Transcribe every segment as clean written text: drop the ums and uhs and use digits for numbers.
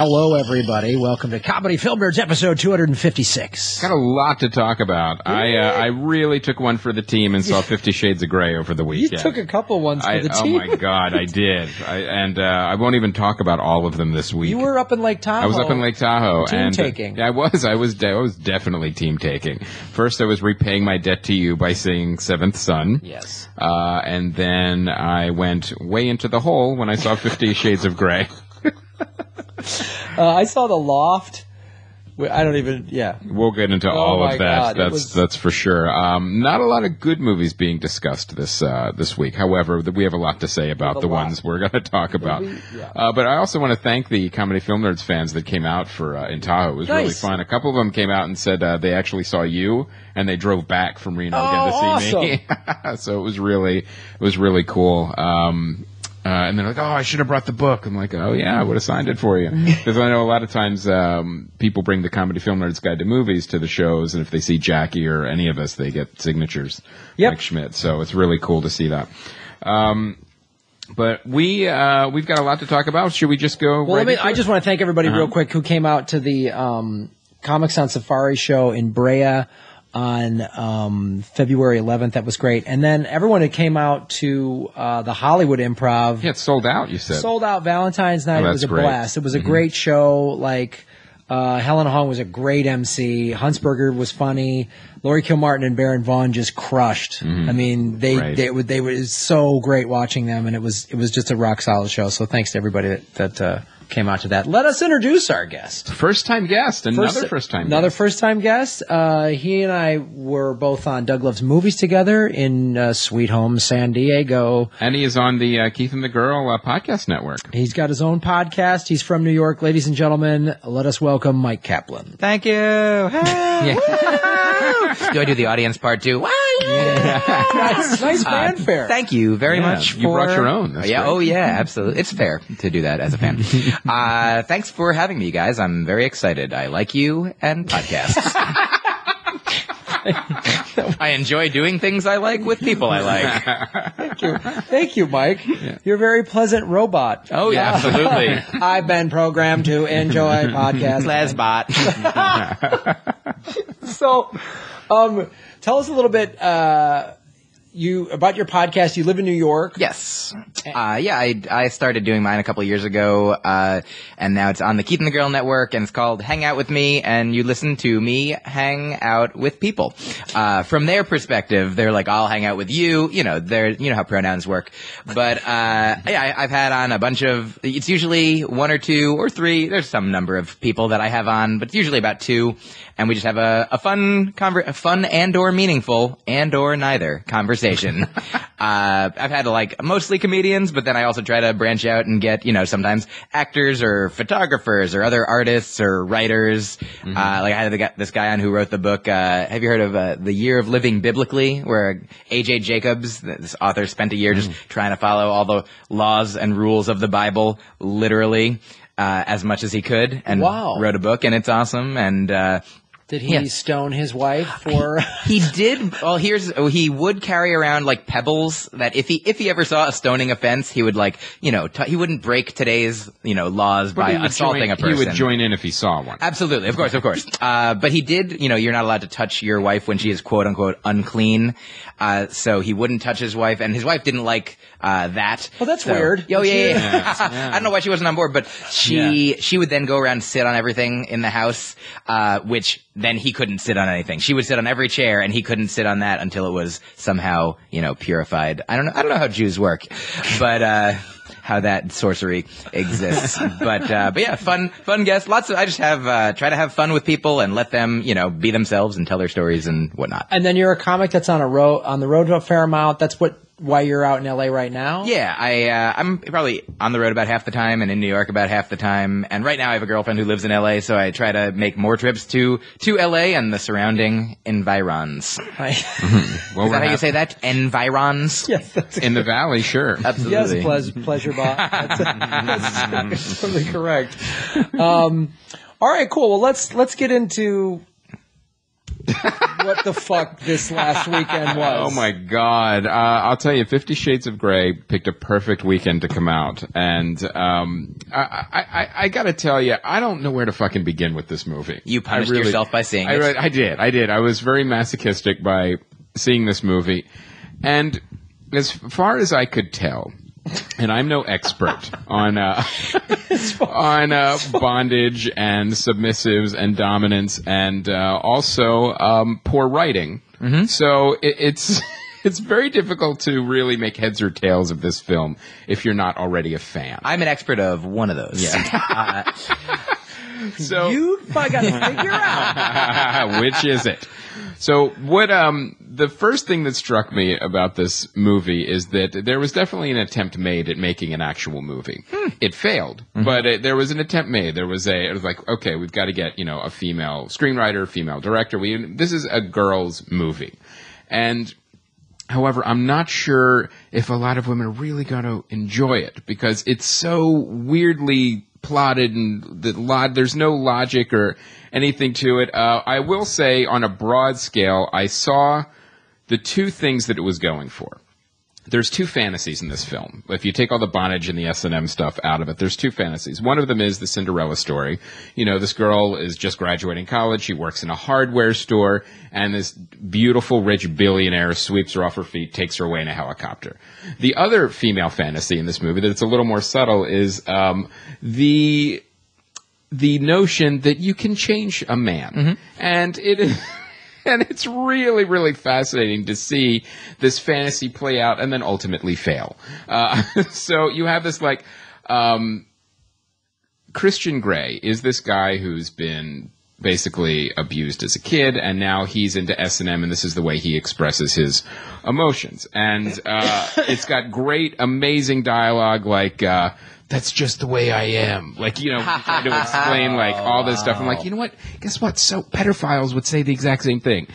Hello, everybody. Welcome to Comedy Film Nerds, episode 256. Got a lot to talk about. I really took one for the team and saw 50 Shades of Grey over the weekend. You took a couple ones for the team. Oh, my God, I did. I won't even talk about all of them this week. You were up in Lake Tahoe. I was up in Lake Tahoe. Team taking. I was definitely team taking. First, I was repaying my debt to you by seeing Seventh Son. Yes. And then I went way into the hole when I saw 50 Shades of Grey. I saw the Loft. I don't even. Yeah, we'll get into all of that. God, that's for sure. Not a lot of good movies being discussed this week. However, we have a lot to say about the ones we're going to talk about. But I also want to thank the Comedy Film Nerds fans that came out for in Tahoe. It was really fun. A couple of them came out and said they actually saw you, and they drove back from Reno again to see me. So it was really cool. And they're like, oh, I should have brought the book. I'm like, oh, yeah, I would have signed it for you. Because I know a lot of times people bring the Comedy Film Nerds Guide to Movies to the shows, and if they see Jackie or any of us, they get signatures like Schmidt. So it's really cool to see that. But we've got a lot to talk about. Should we just go I just want to thank everybody real quick who came out to the Comics on Safari show in Brea on February 11th. That was great. And then everyone who came out to the Hollywood Improv. Yeah, it's sold out, you said. Sold out Valentine's night. It was a blast. It was a great show. Like, Helen Hong was a great MC. Huntsberger was funny. Laurie Kilmartin and Baron Vaughn just crushed. I mean, they were so great watching them, and it was just a rock solid show. So thanks to everybody that came out to that. Let us introduce our guest. First-time guest. Another first-time guest. He and I were both on Doug Loves Movies together in Sweet Home San Diego. And he is on the Keith and the Girl podcast network. He's got his own podcast. He's from New York. Ladies and gentlemen, let us welcome Myq Kaplan. Thank you. Hey. Do I do the audience part too? Nice fanfare. Thank you very much. You brought your own. That's great. Oh yeah, absolutely. It's fair to do that as a fan. Thanks for having me, guys. I'm very excited. I like you and podcasts. I enjoy doing things I like with people I like. Thank you, Myq. Yeah. You're a very pleasant robot. Oh yeah, absolutely. I've been programmed to enjoy podcasts. Lesbot. So, tell us a little bit about your podcast. You live in New York. Yes. I started doing mine a couple of years ago, and now it's on the Keith and the Girl network, and it's called Hang Out With Me, and you listen to me hang out with people. From their perspective, they're like, I'll hang out with you. You know how pronouns work. But, I've had on a bunch of, it's usually one or two or three. There's some number of people that I have on, but it's usually about two. And we just have a fun and or meaningful and or neither conversation. I've had mostly comedians, but then I also try to branch out and get, sometimes actors or photographers or other artists or writers. I had this guy on who wrote the book. Have you heard of The Year of Living Biblically, where A.J. Jacobs, this author, spent a year just trying to follow all the laws and rules of the Bible literally as much as he could, and wrote a book, and it's awesome. And did he stone his wife for? He did. Well, he would carry around pebbles that if he ever saw a stoning offense, he would he wouldn't break today's laws by assaulting a person. He would join in if he saw one. Absolutely, of course. But he did. You're not allowed to touch your wife when she is quote unquote unclean. So he wouldn't touch his wife, and his wife didn't like that. Well, that's weird. Oh yeah. I don't know why she wasn't on board, but she would then go around and sit on everything in the house, which then he couldn't sit on anything. She would sit on every chair, and he couldn't sit on that until it was somehow purified. I don't know how Jews work, but how that sorcery exists. But yeah, fun guests. I just have try to have fun with people and let them be themselves and tell their stories and whatnot. And then you're a comic that's on the road to a fair amount. That's why you're out in LA right now? Yeah, I'm probably on the road about half the time and in New York about half the time. And right now I have a girlfriend who lives in LA, so I try to make more trips to LA and the surrounding environs. Well, is that how you say that? Environs? Yes, that's in the valley, sure. Absolutely. Yes, pleasure, Bob. That's totally correct. All right, cool. Well, let's get into what the fuck this last weekend was. Oh my God. I'll tell you, 50 Shades of Grey picked a perfect weekend to come out. And, I gotta tell you, I don't know where to fucking begin with this movie. You punished yourself by seeing it. I did. I was very masochistic by seeing this movie. And as far as I could tell, and I'm no expert on bondage and submissives and dominance and also poor writing. Mm-hmm. So it's very difficult to really make heads or tails of this film if you're not already a fan. I'm an expert of one of those. Yeah. So you got to figure out which is it. So what the first thing that struck me about this movie is that there was definitely an attempt made at making an actual movie. It failed, but there was an attempt made. It was like, okay, we've got to get, a female screenwriter, female director. This is a girls' movie. And however, I'm not sure if a lot of women are really going to enjoy it because it's so weirdly plotted and there's no logic or anything to it. I will say on a broad scale, I saw the two things that it was going for. There's two fantasies in this film. If you take all the bondage and the S&M stuff out of it, there's two fantasies. One of them is the Cinderella story. This girl is just graduating college. She works in a hardware store, and this beautiful, rich billionaire sweeps her off her feet, takes her away in a helicopter. The other female fantasy in this movie that's a little more subtle is the notion that you can change a man. Mm-hmm. And it is... And it's really, really fascinating to see this fantasy play out and then ultimately fail. So you have this Christian Grey is this guy who's been basically abused as a kid, and now he's into S&M, and this is the way he expresses his emotions. And it's got great, amazing dialogue like... that's just the way I am. Trying to explain, all this stuff. I'm like, you know what? Guess what? So pedophiles would say the exact same thing.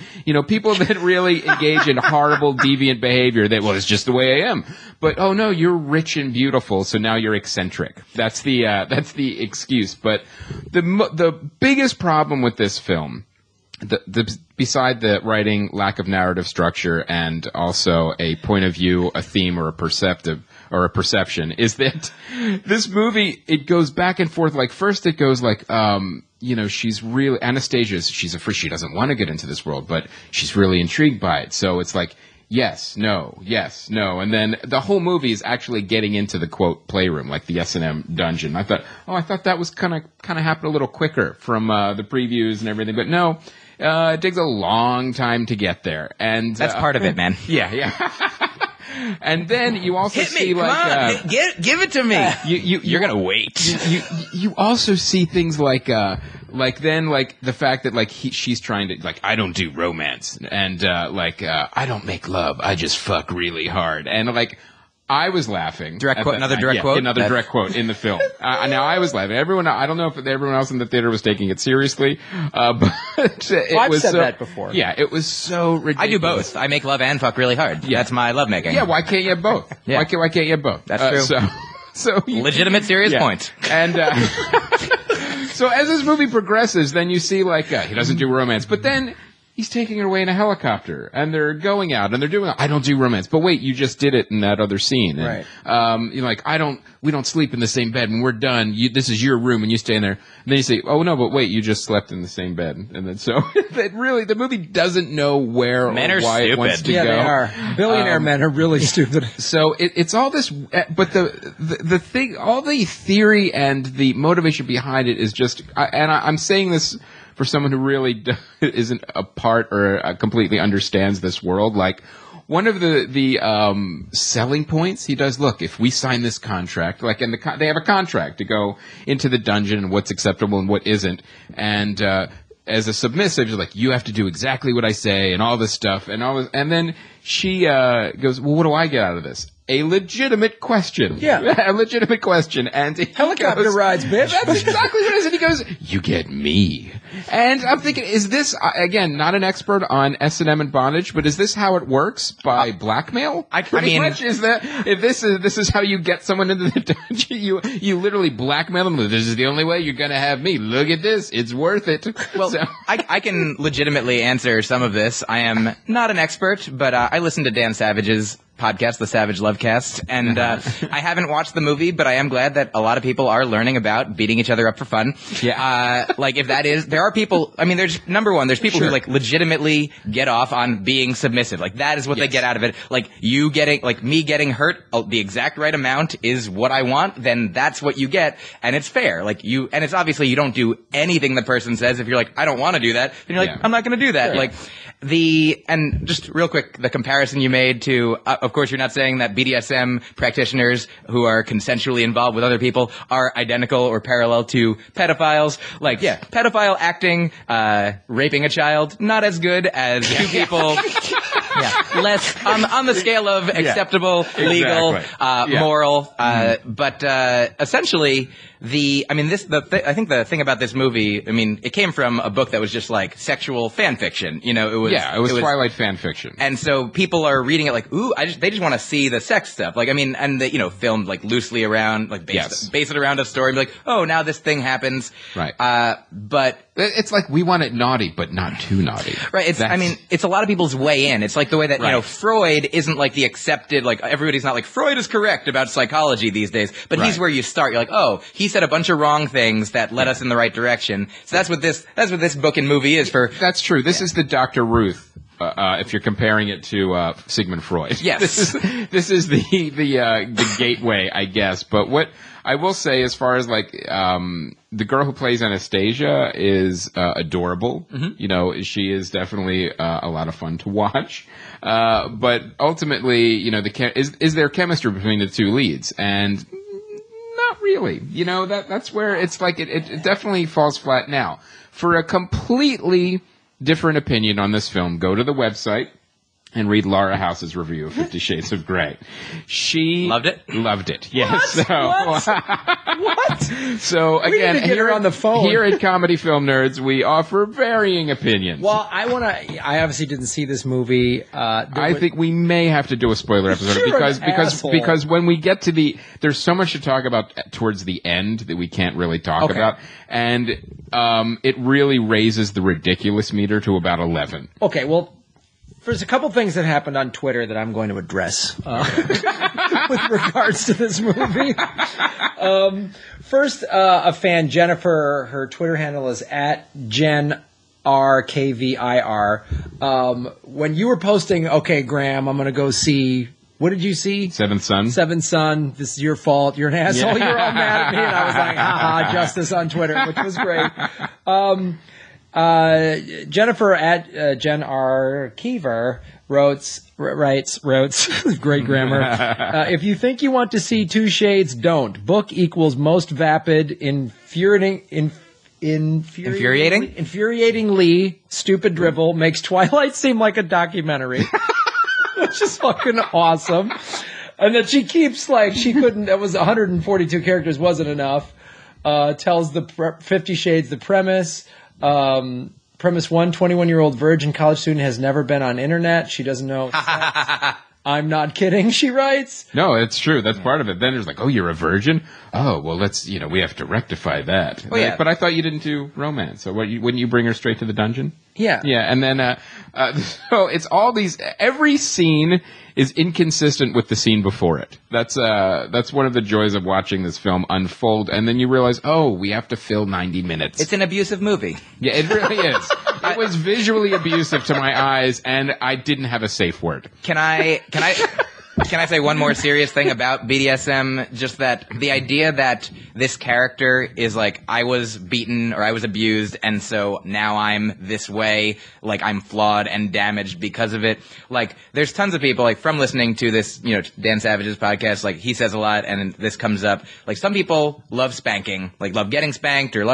People that really engage in horrible, deviant behavior it's just the way I am. But, oh no, you're rich and beautiful, so now you're eccentric. That's the excuse. But the biggest problem with this film, beside the writing, lack of narrative structure, and also a point of view, a theme, or a perception, is that this movie, it goes back and forth. First it goes she's really, Anastasia, she's afraid, she doesn't want to get into this world, but she's really intrigued by it. So it's yes, no, yes, no. And then the whole movie is actually getting into the, quote, playroom, like the S&M dungeon. I thought that was kind of happened a little quicker from the previews and everything, but no. It takes a long time to get there. And that's part of it, man. Yeah. And then you also see give it to me. You're gonna wait. You also see things like the fact that she's trying to I don't do romance and I don't make love, I just fuck really hard, and I was laughing. Direct quote in the film. Now I was laughing. I don't know if everyone else in the theater was taking it seriously, but I've said that before. Yeah, it was so ridiculous. I do both. I make love and fuck really hard. Yeah. That's my love making. Yeah, why can't you have both? Yeah. Why can't you have both? That's true. So legitimate, serious point. And so as this movie progresses, then you see he doesn't do romance, but then he's taking her away in a helicopter, and they're going out, and they're doing, I don't do romance. But wait, you just did it in that other scene. And, right. We don't sleep in the same bed. When we're done, this is your room, and you stay in there. And then you say, oh no, but wait, you just slept in the same bed. And then so, the movie doesn't know where men or why it wants to go. Yeah, they are. Billionaire men are really stupid. So it's all this, but the thing, all the theory and the motivation behind it is just, I'm saying this for someone who really isn't a part or completely understands this world. One of the selling points he does, look, if we sign this contract, they have a contract to go into the dungeon and what's acceptable and what isn't, and as a submissive, you're you have to do exactly what I say and all this stuff and then she goes, well, what do I get out of this? A legitimate question. Yeah. A legitimate question. And helicopter rides, bitch. That's exactly what it is. And he goes, you get me. And I'm thinking, is this, again, not an expert on S&M and bondage, but is this how it works? By blackmail? I mean, much is that, if this is how you get someone into the dungeon, you literally blackmail them. This is the only way you're gonna have me. Look at this. It's worth it. Well, so. I can legitimately answer some of this. I am not an expert, but I listen to Dan Savage's podcast, the Savage Lovecast, and I haven't watched the movie, but I am glad that a lot of people are learning about beating each other up for fun. Yeah. Like, if that is, there are people, I mean, there's, number one, there's people who, like, legitimately get off on being submissive. Like, that is what they get out of it. Like, me getting hurt the exact right amount is what I want, then that's what you get, and it's fair. Like, and it's obviously you don't do anything the person says. If you're like, I don't want to do that, then you're like, I'm not going to do that. Sure. Like, and just real quick, the comparison you made to, of course, you're not saying that BDSM practitioners who are consensually involved with other people are identical or parallel to pedophiles. Like, pedophile acting, raping a child, not as good as two people. Less on the scale of acceptable, legal, moral, but essentially I think the thing about this movie, I mean, it came from a book that was just like sexual fan fiction. You know, it was Twilight fan fiction. And so people are reading it like, ooh, they just want to see the sex stuff. Like, I mean, and filmed like loosely around, like base it around a story and be like, oh, now this thing happens. Right. But it's like we want it naughty, but not too naughty. Right. It's a lot of people's way in. It's like the way that, Freud isn't like the accepted, like everybody's not like, Freud is correct about psychology these days, but he's where you start. You're like, oh, he said a bunch of wrong things that led us in the right direction. So that's what this book and movie is for. That's true. This is the Dr. Ruth. If you're comparing it to Sigmund Freud, yes, this is the gateway, I guess. But what I will say, as far as like the girl who plays Anastasia is adorable. Mm-hmm. You know, she is definitely a lot of fun to watch. But ultimately, is there chemistry between the two leads? And not really. That's where it's like it definitely falls flat. Now, for a completely different opinion on this film, go to the website and read Laura House's review of 50 Shades of Grey. She loved it. Loved it. Yes. What? So again, here on the phone, here at Comedy Film Nerds, we offer varying opinions. Well, I obviously didn't see this movie. I think we may have to do a spoiler episode because when we get to there's so much to talk about towards the end that we can't really talk about, and it really raises the ridiculous meter to about 11. Okay, well. There's a couple things that happened on Twitter that I'm going to address with regards to this movie. First, a fan, Jennifer, her Twitter handle is @JenRKVIR. When you were posting, okay, Graham, I'm going to go see, what did you see? Seventh Son. Seventh Son. This is your fault. You're an asshole. You're all mad at me. And I was like, haha, justice on Twitter, which was great. Jennifer Jen R. Keever writes, great grammar. If you think you want to see Two Shades, don't. Book equals most vapid, infuriatingly stupid drivel makes Twilight seem like a documentary, which is fucking awesome. And that she keeps that was 142 characters wasn't enough. Tells the 50 Shades the premise. Premise 1, 21-year-old virgin college student has never been on internet. She doesn't know sex. I'm not kidding, she writes. No, it's true. That's part of it. Then there's like, oh, you're a virgin? Oh, well, we have to rectify that. Oh, yeah. But I thought you didn't do romance. So wouldn't you bring her straight to the dungeon? Yeah. Yeah, and then, so it's all these, every scene is inconsistent with the scene before it. That's one of the joys of watching this film unfold, and then you realize, oh, we have to fill 90 minutes. It's an abusive movie. Yeah, it really is. It was visually abusive to my eyes, and I didn't have a safe word. Can I say one more serious thing about BDSM? Just that the idea that this character is like, I was beaten or I was abused, and so now I'm this way, like I'm flawed and damaged because of it. Like, there's tons of people, like, from listening to this, Dan Savage's podcast, like, he says a lot, and this comes up. Like, some people love spanking, like, love getting spanked, or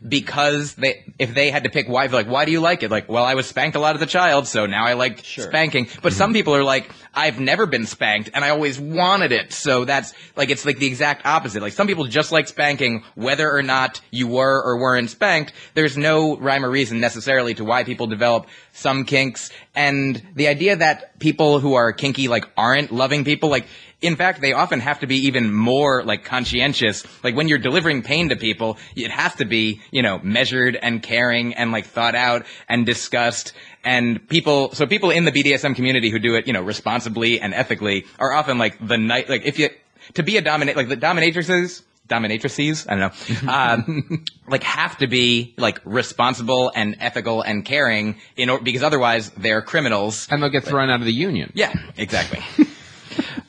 because if they had to pick why do you like it? Like, well, I was spanked a lot as a child, so now I like spanking. But some people are like, I've never been spanked, and I always wanted it. So that's like, it's like the exact opposite. Like, some people just like spanking whether or not you were or weren't spanked. There's no rhyme or reason necessarily to why people develop some kinks. And the idea that people who are kinky, like, aren't loving people, like, in fact, they often have to be even more, like, conscientious. Like, when you're delivering pain to people, it has to be, you know, measured and caring and, like, thought out and discussed. And people in the BDSM community who do it, you know, responsibly and ethically are often, like, to be a like, the dominatrices, I don't know, like, have to be, like, responsible and ethical and caring because otherwise they're criminals. And they'll get thrown out of the union. Yeah, exactly.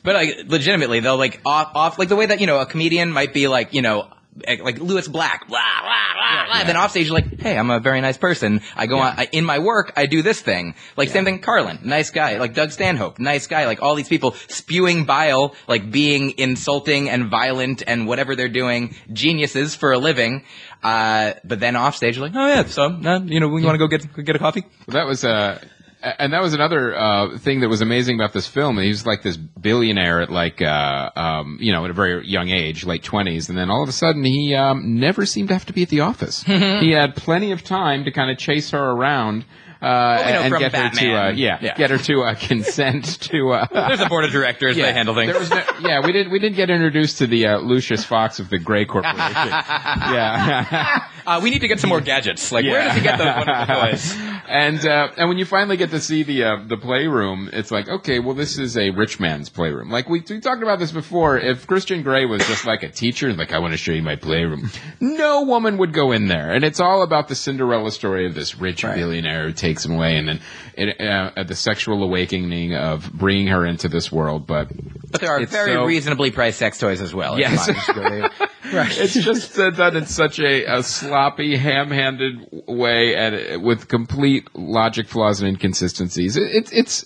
But, like, legitimately, they'll, like, off, like, the way that, you know, a comedian might be, like, you know, like Lewis Black, blah, blah, blah, blah. And then off stage, you're like, hey, I'm a very nice person. I go on, in my work, I do this thing. Like, same thing, Carlin, nice guy. Like, Doug Stanhope, nice guy. Like, all these people spewing bile, like, being insulting and violent and whatever they're doing, geniuses for a living. But then off stage, you're like, oh, yeah, so, you know, we want to go get a coffee? That was, and that was another thing that was amazing about this film. He was like this billionaire at like, you know, at a very young age, late 20s, and then all of a sudden he never seemed to have to be at the office. He had plenty of time to kind of chase her around. And get Batman. her to, get her to consent to. There's a board of directors. They handle things. We didn't get introduced to the Lucius Fox of the Grey Corporation. We need to get some more gadgets. Like, where does he get those wonderful toys? And when you finally get to see the playroom, it's like, okay, well, this is a rich man's playroom. Like, we talked about this before. If Christian Grey was just like a teacher, like, I want to show you my playroom, no woman would go in there. And it's all about the Cinderella story of this rich billionaire who takes him away, and then the sexual awakening of bringing her into this world. But there are very reasonably priced sex toys as well. Yes. It's just done in such a sloppy, ham-handed way, and with complete logic flaws and inconsistencies. It's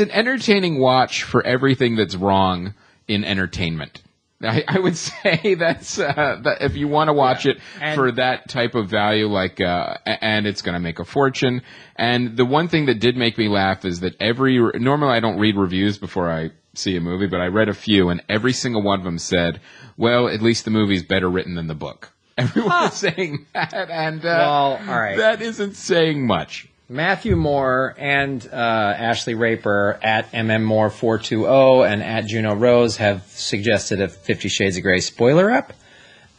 an entertaining watch for everything that's wrong in entertainment. I would say that's that if you want to watch it for that type of value, like and it's going to make a fortune. And the one thing that did make me laugh is that normally I don't read reviews before I see a movie, but I read a few, and every single one of them said, well, at least the movie's better written than the book. Everyone is saying that, and well, all right. That isn't saying much. Matthew Moore and Ashley Raper at MMMoore420 and at Juno Rose have suggested a 50 Shades of Grey spoiler app,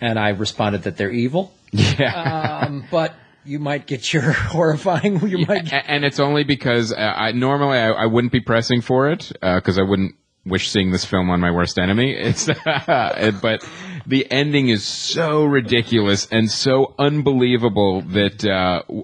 and I responded that they're evil. Yeah. But you might get your horrifying. And it's only because normally I wouldn't be pressing for it because I wouldn't wish seeing this film on my worst enemy. But the ending is so ridiculous and so unbelievable that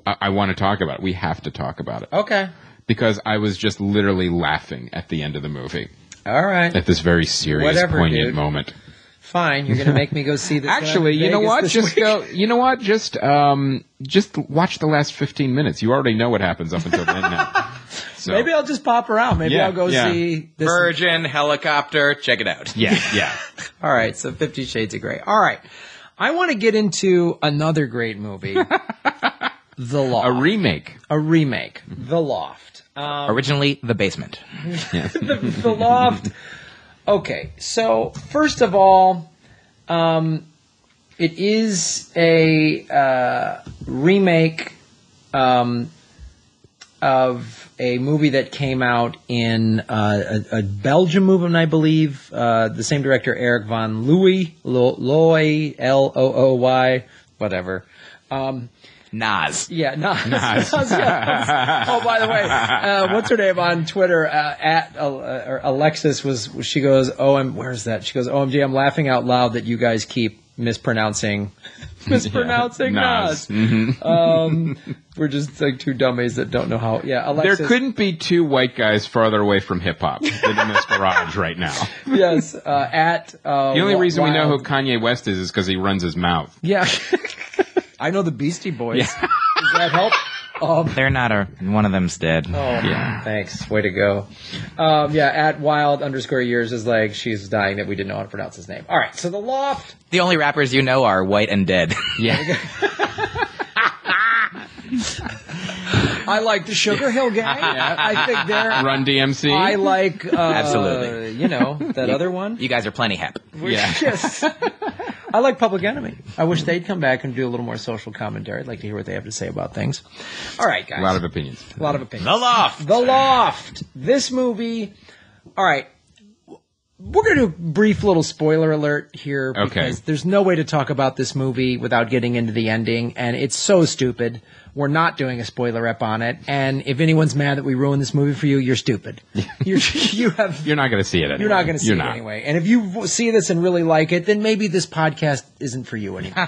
I want to talk about it. We have to talk about it. Okay. Because I was just literally laughing at the end of the movie. All right. At this very serious, poignant moment. Fine, you're going to make me go see this. Actually, you know what? Just go. You know what? Just watch the last 15 minutes. You already know what happens up until then now. So. Maybe I'll just pop around. Maybe I'll go see this Virgin Helicopter. Check it out. Yeah. All right, so 50 Shades of Grey. All right, I want to get into another great movie, The Loft. A remake. The Loft. Originally, The Basement. The Loft. Okay, so first of all, it is a remake of a movie that came out in a Belgian movie, I believe. The same director, Eric van Looy, Looy, L-O-O-Y, whatever. Nas. Yeah, Nas. Yeah. Oh, by the way, what's her name on Twitter? At Alexis she goes, where's that? She goes, OMG, I'm laughing out loud that you guys keep mispronouncing Nas. Mm-hmm. We're just like two dummies that don't know how. Yeah, Alexis. There couldn't be two white guys farther away from hip hop than in this garage right now. Yes, the only reason we know who Kanye West is because he runs his mouth. Yeah. I know the Beastie Boys. Yeah. Does that help? They're not one of them's dead. Oh, yeah. Thanks. Way to go. At wild_years is like, she's dying that we didn't know how to pronounce his name. All right, so The Loft. The only rappers you know are white and dead. Yeah. I like the Sugar Hill Gang. I think they're Run DMC. I like Absolutely. That other one. You guys are plenty hip. Yes. I like Public Enemy. I wish they'd come back and do a little more social commentary. I'd like to hear what they have to say about things. All right, guys. A lot of opinions. A lot of opinions. The Loft. The Loft. This movie. All right. We're going to do a brief little spoiler alert here because there's no way to talk about this movie without getting into the ending, and it's so stupid. We're not doing a spoiler rep on it, and if anyone's mad that we ruined this movie for you, you're stupid. You're not going to see it anyway. You're not going to see it anyway. And if you see this and really like it, then maybe this podcast isn't for you anymore.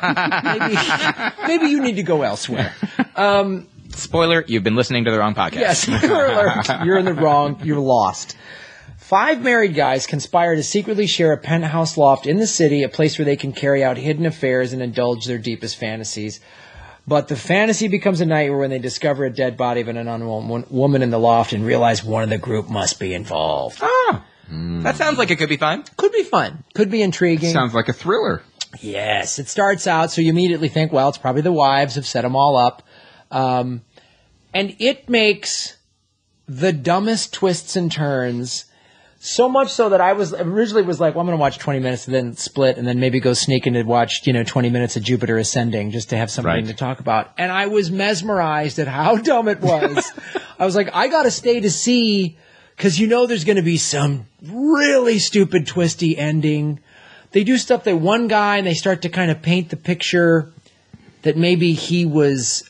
maybe you need to go elsewhere. Spoiler, you've been listening to the wrong podcast. Yes, spoiler alert. You're in the wrong. You're lost. 5 married guys conspire to secretly share a penthouse loft in the city, a place where they can carry out hidden affairs and indulge their deepest fantasies. But the fantasy becomes a nightmare when they discover a dead body of an unknown woman in the loft and realize one of the group must be involved. That sounds like it could be fun. Could be fun. Could be intriguing. Sounds like a thriller. Yes. It starts out, so you immediately think, well, it's probably the wives have set them all up. And it makes the dumbest twists and turns. So much so that I originally was like, well, I'm going to watch 20 minutes and then split and then maybe go sneak in to watch, 20 minutes of Jupiter Ascending just to have something to talk about. And I was mesmerized at how dumb it was. I was like, I got to stay to see because there's going to be some really stupid twisty ending. They do stuff that one guy and they start to kind of paint the picture that maybe he was,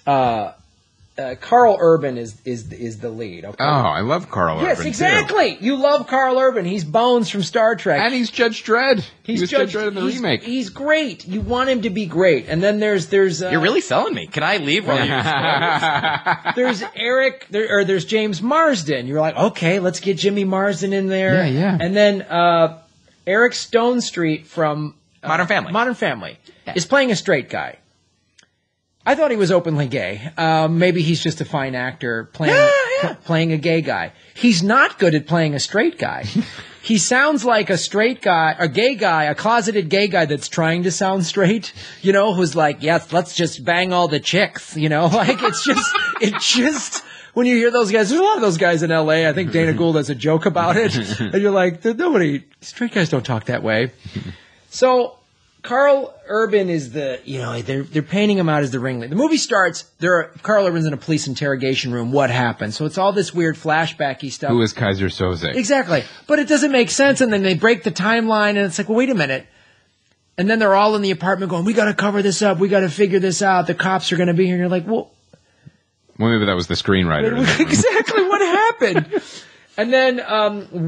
Carl Urban is the lead. Okay? Oh, I love Carl Urban. Yes, exactly. Too. You love Carl Urban. He's Bones from Star Trek, and he's Judge Dredd. He's Judge Dredd in the remake. He's great. You want him to be great. And then there's. You're really selling me. Can I leave while you? There's Eric. There's James Marsden. You're like, okay, let's get Jimmy Marsden in there. Yeah. And then Eric Stonestreet from Modern Family is playing a straight guy. I thought he was openly gay. Maybe he's just a fine actor playing a gay guy. He's not good at playing a straight guy. He sounds like a straight guy, a gay guy, a closeted gay guy that's trying to sound straight, who's like, yes, let's just bang all the chicks, like it's just, when you hear those guys, there's a lot of those guys in LA. I think Dana Gould has a joke about it. And you're like, straight guys don't talk that way. So, Carl Urban is they're painting him out as the ringleader. The movie starts, Carl Urban's in a police interrogation room. What happened? So it's all this weird flashbacky stuff. Who is Kaiser Soze? Exactly. But it doesn't make sense, and then they break the timeline, and it's like, well, wait a minute. And then they're all in the apartment going, we got to cover this up. We got to figure this out. The cops are going to be here. And you're like, well, maybe that was the screenwriter. Exactly what happened. And then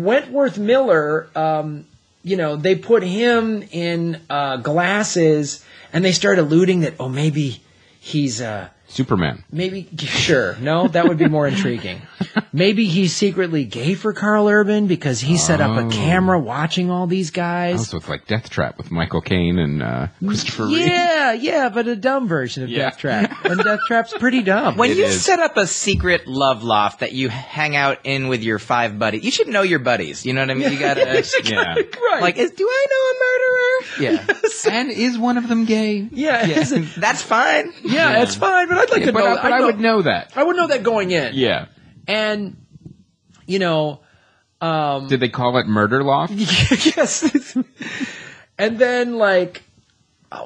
Wentworth Miller... they put him in glasses, and they start alluding that, maybe he's Superman. Maybe, sure. No, that would be more intriguing. Maybe he's secretly gay for Carl Urban because he set up a camera watching all these guys. Also, it's like Death Trap with Michael Caine and Christopher Reeve. Yeah, but a dumb version of Death Trap. And Death Trap's pretty dumb. When you set up a secret love loft that you hang out in with your 5 buddies, you should know your buddies. You know what I mean? You gotta, right. Like, do I know a murderer? Yeah. And is one of them gay? Yeah. That's fine. Yeah, it's fine, but I'd like to know that. But I would know that. I would know that going in. Yeah. And, did they call it Murder Loft? Yes. And then,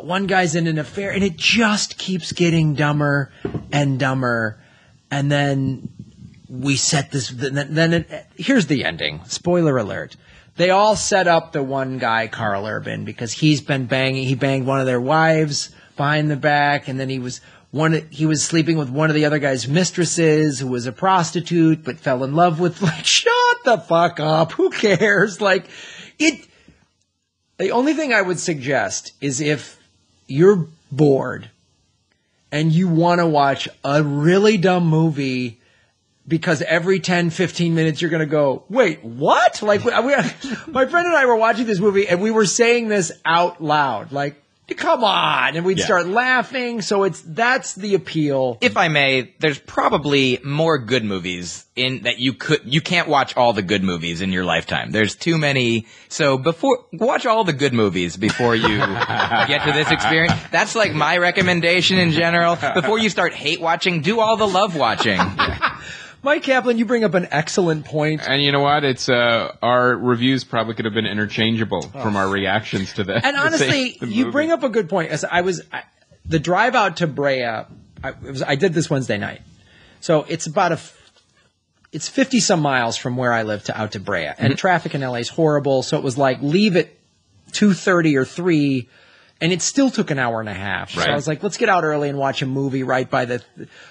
one guy's in an affair, and it just keeps getting dumber and dumber. And then we set this. Here's the ending. Spoiler alert. They all set up the one guy, Carl Urban, because he's been banging. He banged one of their wives behind the back, and then he was sleeping with one of the other guy's mistresses, who was a prostitute, but fell in love with. Shut the fuck up. Who cares? The only thing I would suggest is if you're bored and you want to watch a really dumb movie. Because every 10, 15 minutes you're going to go, wait, what? My friend and I were watching this movie and we were saying this out loud. Come on. And we'd start laughing. So that's the appeal. If I may, there's probably more good movies that you can't watch all the good movies in your lifetime. There's too many. So watch all the good movies before you get to this experience. That's my recommendation in general. Before you start hate watching, do all the love watching. Myq Kaplan, you bring up an excellent point. And you know what? It's our reviews probably could have been interchangeable from our reactions to that. And honestly, you bring up a good point. As the drive out to Brea, I did this Wednesday night. So it's about it's 50 some miles from where I live out to Brea. And traffic in LA is horrible. So it was like leave at 2:30 or 3. And it still took an hour and a half. Right. So I was like, let's get out early and watch a movie right by the...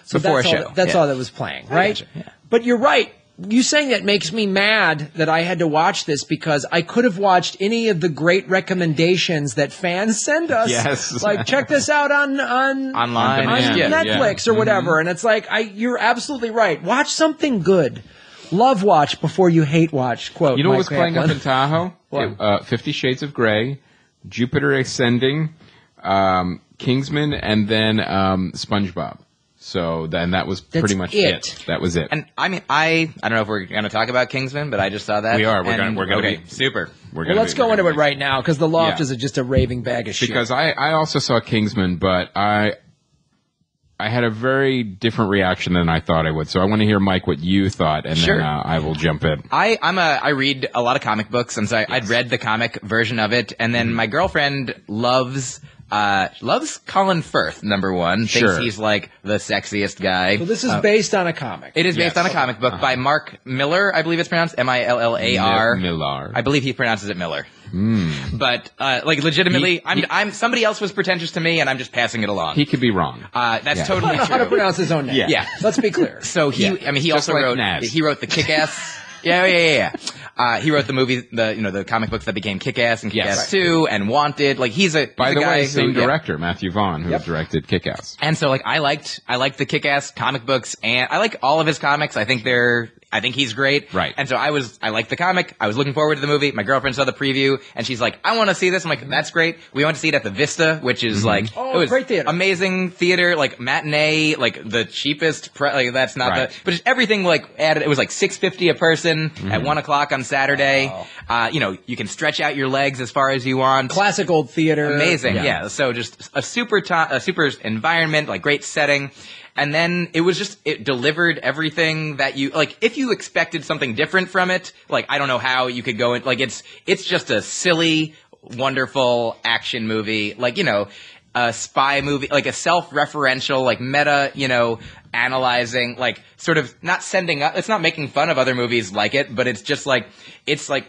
So before that's a show. That's all that was playing, right? Yeah. But you're right. You saying that makes me mad that I had to watch this because I could have watched any of the great recommendations that fans send us. Yes. Like, check this out on online, on Netflix or whatever. And it's like, you're absolutely right. Watch something good. Love watch before you hate watch. Quote. You know what was Kaplan. playing up in Tahoe? What? 50 Shades of Grey, Jupiter Ascending, Kingsman, and then SpongeBob. So then that was pretty much it. That was it. And I mean, I don't know if we're going to talk about Kingsman, but I just saw that. We are. We're going to okay, super. Well, let's go into it right now because the Loft is just a raving bag of shit. Because I also saw Kingsman, but I had a very different reaction than I thought I would. So I want to hear, Myq, what you thought, and then I will jump in. I read a lot of comic books, and so I'd read the comic version of it, and then my girlfriend loves Colin Firth, number one. Thinks he's like the sexiest guy. So this is based on a comic. It is based on a comic book by Mark Millar, I believe it's pronounced Millar. Millar. I believe he pronounces it Miller. But like legitimately, I'm somebody else was pretentious to me, and I'm just passing it along. He could be wrong. That's totally true. How to pronounce his own name? Yeah. Let's be clear. So he also wrote the Kick-Ass. He wrote the movie, the comic books that became Kick-Ass and Kick-Ass 2 and Wanted. Like he's a same director, Matthew Vaughn, who directed Kick-Ass. And so like I liked the Kick-Ass comic books, and I like all of his comics. I think he's great. Right. And so I liked the comic. I was looking forward to the movie. My girlfriend saw the preview, and she's like, I want to see this. I'm like, that's great. We went to see it at the Vista, which is like, it was great theater. Amazing theater, like matinee, like the cheapest, that's not but just everything like added. It was like $6.50 a person at 1 o'clock on Saturday. Wow. You can stretch out your legs as far as you want. Classic old theater. Amazing. Yeah. So just a super environment, like great setting. And then it delivered everything that you, like, if you expected something different from it, like, I don't know how you could go in, like, it's just a silly, wonderful action movie, like, a spy movie, like a self-referential, like, meta, analyzing, like, sort of not sending up, it's not making fun of other movies like it, but it's just like,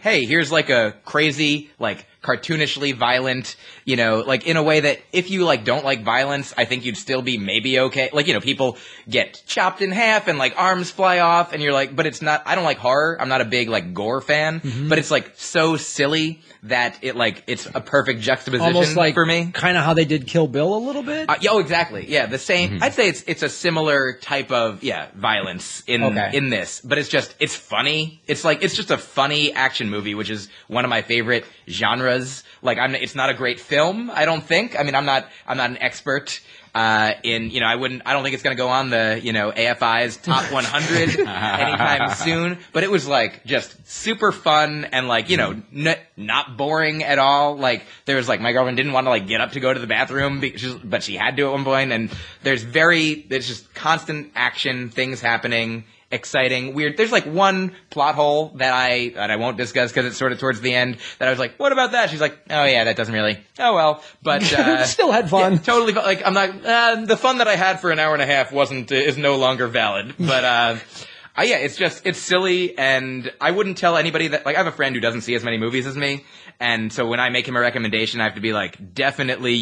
hey, here's like a crazy, like, cartoonishly violent, like in a way that if you like don't like violence, I think you'd still be maybe okay. Like, people get chopped in half and like arms fly off and you're like, but it's not, I don't like horror. I'm not a big like gore fan, but it's like so silly that it's a perfect juxtaposition. Almost like for me. Kind of how they did Kill Bill a little bit. Exactly. Yeah. The same, I'd say it's a similar type of, violence in this, but it's funny. It's just a funny action movie, which is one of my favorite genres. Like it's not a great film, I don't think. I mean, I'm not an expert I don't think it's going to go on the, AFI's top 100 anytime soon, but it was like just super fun and like, not boring at all. Like there was like, my girlfriend didn't want to like get up to go to the bathroom, but she had to at one point, and there's just constant action, things happening. Exciting, weird. There's like one plot hole that I won't discuss because it's sort of towards the end that I was like, what about that? She's like, oh yeah, that doesn't really. Oh well, but still had fun. Yeah, totally. Like I'm not. The fun that I had for an hour and a half is no longer valid. But it's silly, and I wouldn't tell anybody that. Like I have a friend who doesn't see as many movies as me. And so when I make him a recommendation, I have to be like, definitely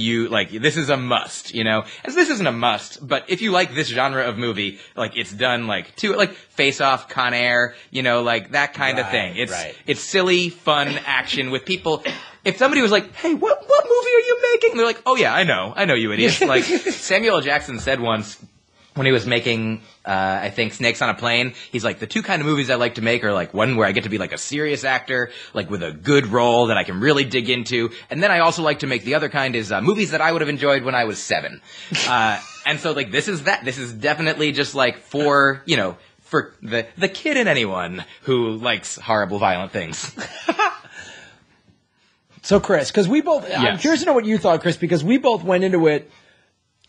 this is a must, As this isn't a must, but if you like this genre of movie, like it's done like Face Off, Con Air, like that kind of thing. It's silly, fun action with people. If somebody was like, hey, what movie are you making? They're like, oh yeah, I know you idiot. Like Samuel L. Jackson said once, when he was making, I think, Snakes on a Plane, he's like, the two kind of movies I like to make are like one where I get to be like a serious actor, like with a good role that I can really dig into. And then I also like to make the other kind is movies that I would have enjoyed when I was 7. And so like this is that. This is definitely just like for the kid in anyone who likes horrible, violent things. So Chris, because we both, I'm curious to know what you thought, Chris, because we both went into it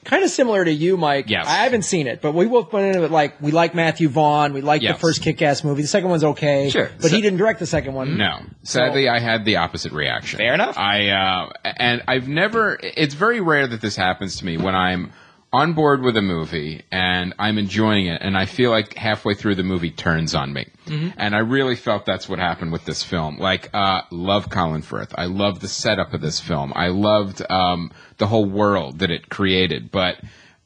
Kind of similar to you, Myq. Yes. I haven't seen it, but we both went into it like we like Matthew Vaughn. We like the first Kick-Ass movie. The second one's okay. Sure. But he didn't direct the second one. No. Sadly, I had the opposite reaction. Fair enough. And I've never, it's very rare that this happens to me when I'm on board with a movie and I'm enjoying it and I feel like halfway through the movie turns on me. And I really felt that's what happened with this film. Like, love Colin Firth. I loved the setup of this film. I loved the whole world that it created. But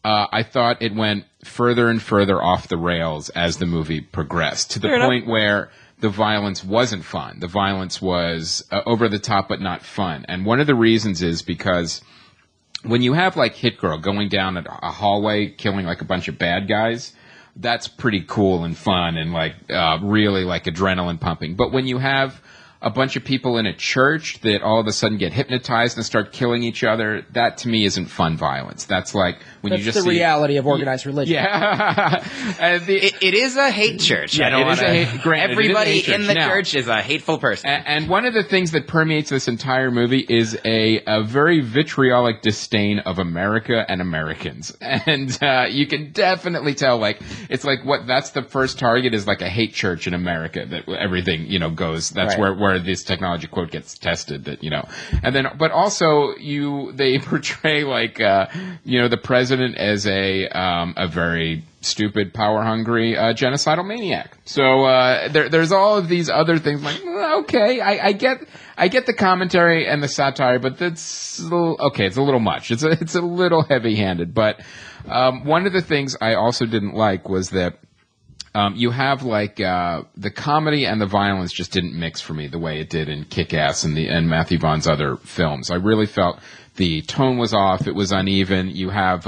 I thought it went further and further off the rails as the movie progressed to the point where the violence wasn't fun. The violence was over the top but not fun. And one of the reasons is because when you have like Hit Girl going down a hallway killing like a bunch of bad guys, that's pretty cool and fun and like really like adrenaline pumping. But when you have a bunch of people in a church that all of a sudden get hypnotized and start killing each other, that to me isn't fun violence. That's like when you just the reality of organized religion. Yeah. And it is a hate church. Yeah, everybody in the church is a hateful person. And one of the things that permeates this entire movie is a very vitriolic disdain of America and Americans. And you can definitely tell, like, it's like that's the first target is like a hate church in America that everything, goes. That's where this technology quote gets tested, that, and then, but also they portray like, the president as a very stupid, power-hungry, genocidal maniac. So, there's all of these other things like, okay, I get the commentary and the satire, but that's, okay, it's a little much. It's a little heavy-handed, but, one of the things I also didn't like was that you have like the comedy and the violence just didn't mix for me the way it did in Kick-Ass and Matthew Vaughn's other films. I really felt the tone was off. It was uneven. You have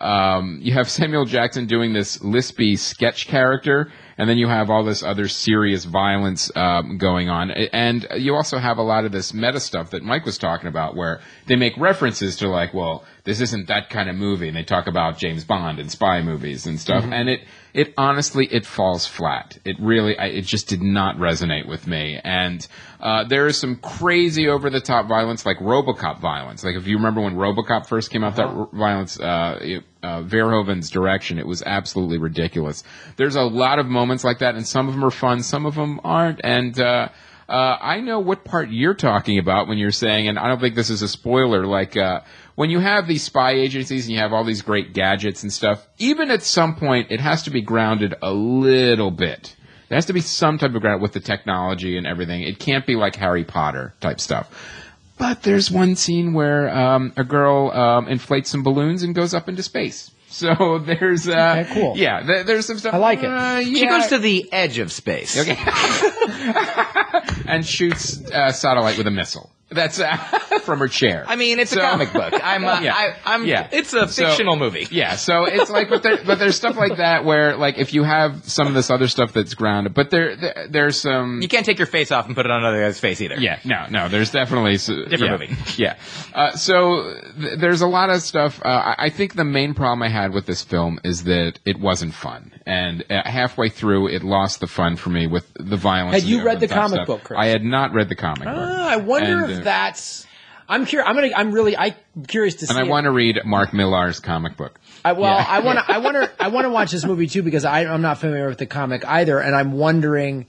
Samuel Jackson doing this lispy sketch character, and then you have all this other serious violence going on. And you also have a lot of this meta stuff that Myq was talking about, where they make references to like, well, this isn't that kind of movie, and they talk about James Bond and spy movies and stuff. And it honestly, it falls flat. It really, it just did not resonate with me. And there is some crazy over-the-top violence, like RoboCop violence. Like if you remember when RoboCop first came out, that violence, Verhoeven's direction, it was absolutely ridiculous. There's a lot of moments like that, and some of them are fun, some of them aren't. And I know what part you're talking about when you're saying, and I don't think this is a spoiler, like when you have these spy agencies and you have all these great gadgets and stuff, even at some point it has to be grounded a little bit. There has to be some type of ground with the technology and everything. It can't be like Harry Potter type stuff. But there's one scene where a girl inflates some balloons and goes up into space. So there's cool. Yeah, there's some stuff. I like it. She goes to the edge of space. Okay. And shoots a satellite with a missile. That's from her chair. I mean, it's a comic book. It's a fictional movie. Yeah, so it's like, but there's stuff like that where, like, if you have some of this other stuff that's grounded, but there's some. You can't take your face off and put it on another guy's face either. Yeah, no, there's definitely different movie. Yeah, so there's a lot of stuff. I think the main problem I had with this film is that it wasn't fun, and halfway through, it lost the fun for me with the violence. Had you read the comic book, Chris? I had not read the comic book. I wonder if that's. I'm curious. I'm curious to see. And I want to read Mark Millar's comic book. I want to watch this movie too, because I'm not familiar with the comic either, and I'm wondering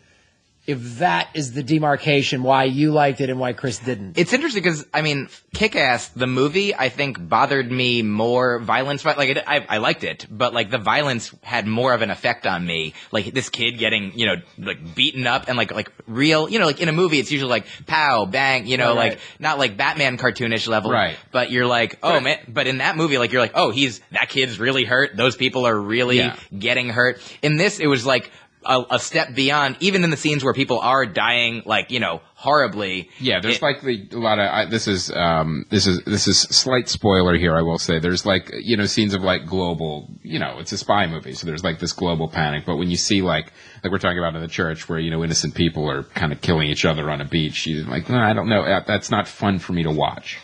if that is the demarcation why you liked it and why Chris didn't. It's interesting because, I mean, Kick-Ass, the movie, I think bothered me more. Violence, like I liked it, but like the violence had more of an effect on me. Like this kid getting, like beaten up and like real, like in a movie, it's usually like pow, bang, like not like Batman cartoonish level. Right. But you're like, oh man, but in that movie, like you're like, oh, that kid's really hurt. Those people are really getting hurt. In this, it was like, a step beyond, even in the scenes where people are dying, like, horribly. Yeah, there's a lot of, this is slight spoiler here, I will say. There's like, scenes of like global, it's a spy movie, so there's like this global panic. But when you see like we're talking about in the church where, innocent people are kind of killing each other on a beach, you're like, no, I don't know. That's not fun for me to watch.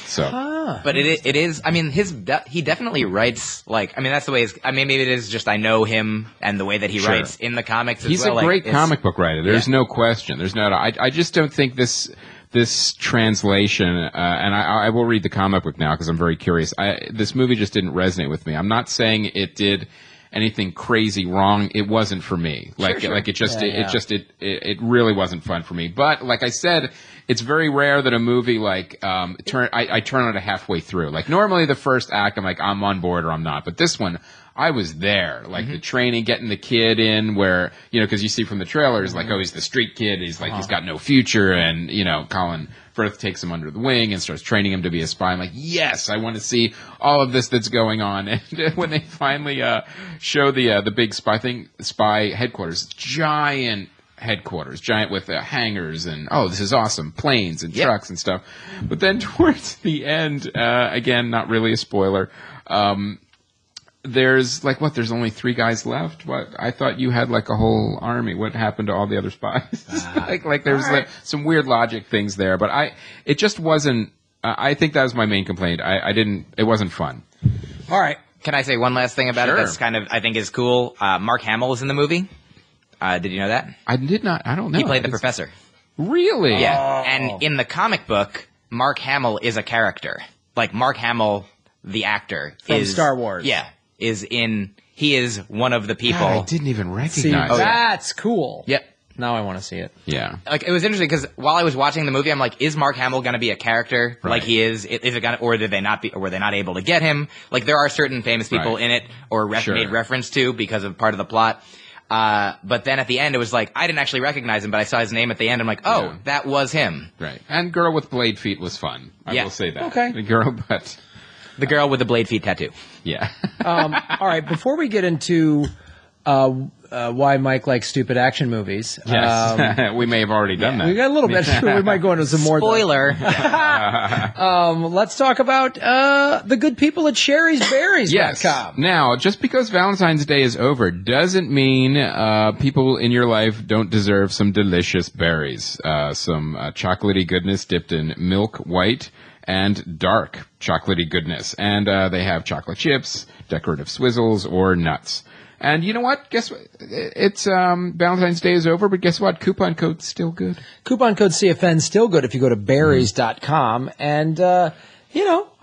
So, but it is. I mean, he definitely writes like. I mean, that's the way. Maybe it is just I know him and the way that he writes in the comics. He's a great comic book writer. There's no question. There's no. I just don't think this this translation, and I will read the comic book now because I'm very curious. This movie just didn't resonate with me. I'm not saying it did anything crazy wrong. It wasn't for me. It really wasn't fun for me. But like I said, it's very rare that a movie I turn on it halfway through. Like normally the first act, I'm like, I'm on board or I'm not. But this one, I was there. Like the training, getting the kid in where, because you see from the trailers, like, oh, he's the street kid. He's like, he's got no future. And, Colin Firth takes him under the wing and starts training him to be a spy. I'm like, yes, I want to see all of this that's going on. And when they finally show the big spy headquarters, giant with hangars and, oh, this is awesome, planes and trucks and stuff. But then towards the end, again, not really a spoiler, there's there's only 3 guys left. What? I thought you had like a whole army. What happened to all the other spies? There's some weird logic things there, but it just wasn't, I think that was my main complaint. It wasn't fun. All right. Can I say one last thing about it that's kind of, I think is cool? Mark Hamill is in the movie. Did you know that? I did not. I don't know. He played the professor. Really? Yeah. Oh. And in the comic book, Mark Hamill is a character. Like Mark Hamill, the actor, from Star Wars. Yeah. He is one of the people. God, I didn't even recognize. See, that's cool. Yep. Now I want to see it. Yeah. Like it was interesting because while I was watching the movie, I'm like, is Mark Hamill going to be a character like he is? Is it going to, or did they not be, or were they not able to get him? Like there are certain famous people in it or made reference to because of part of the plot. But then at the end, it was like, I didn't actually recognize him, but I saw his name at the end. I'm like, oh, that was him. Right. And Girl with Blade Feet was fun. I will say that. Okay. The girl with the blade feet tattoo. Yeah. All right. Before we get into why Mike likes stupid action movies. Yes. We may have already done that. We got a little bit. We might go into some more. Spoiler. Let's talk about the good people at Sherry'sBerries.com. Yes. Now, just because Valentine's Day is over doesn't mean people in your life don't deserve some delicious berries. Some chocolatey goodness dipped in milk white and dark chocolatey goodness. And they have chocolate chips, decorative swizzles, or nuts. And you know what? Guess what? It's Valentine's Day is over, but guess what? Coupon code's still good. Coupon code CFN still good if you go to berries.com. And, BERRIES.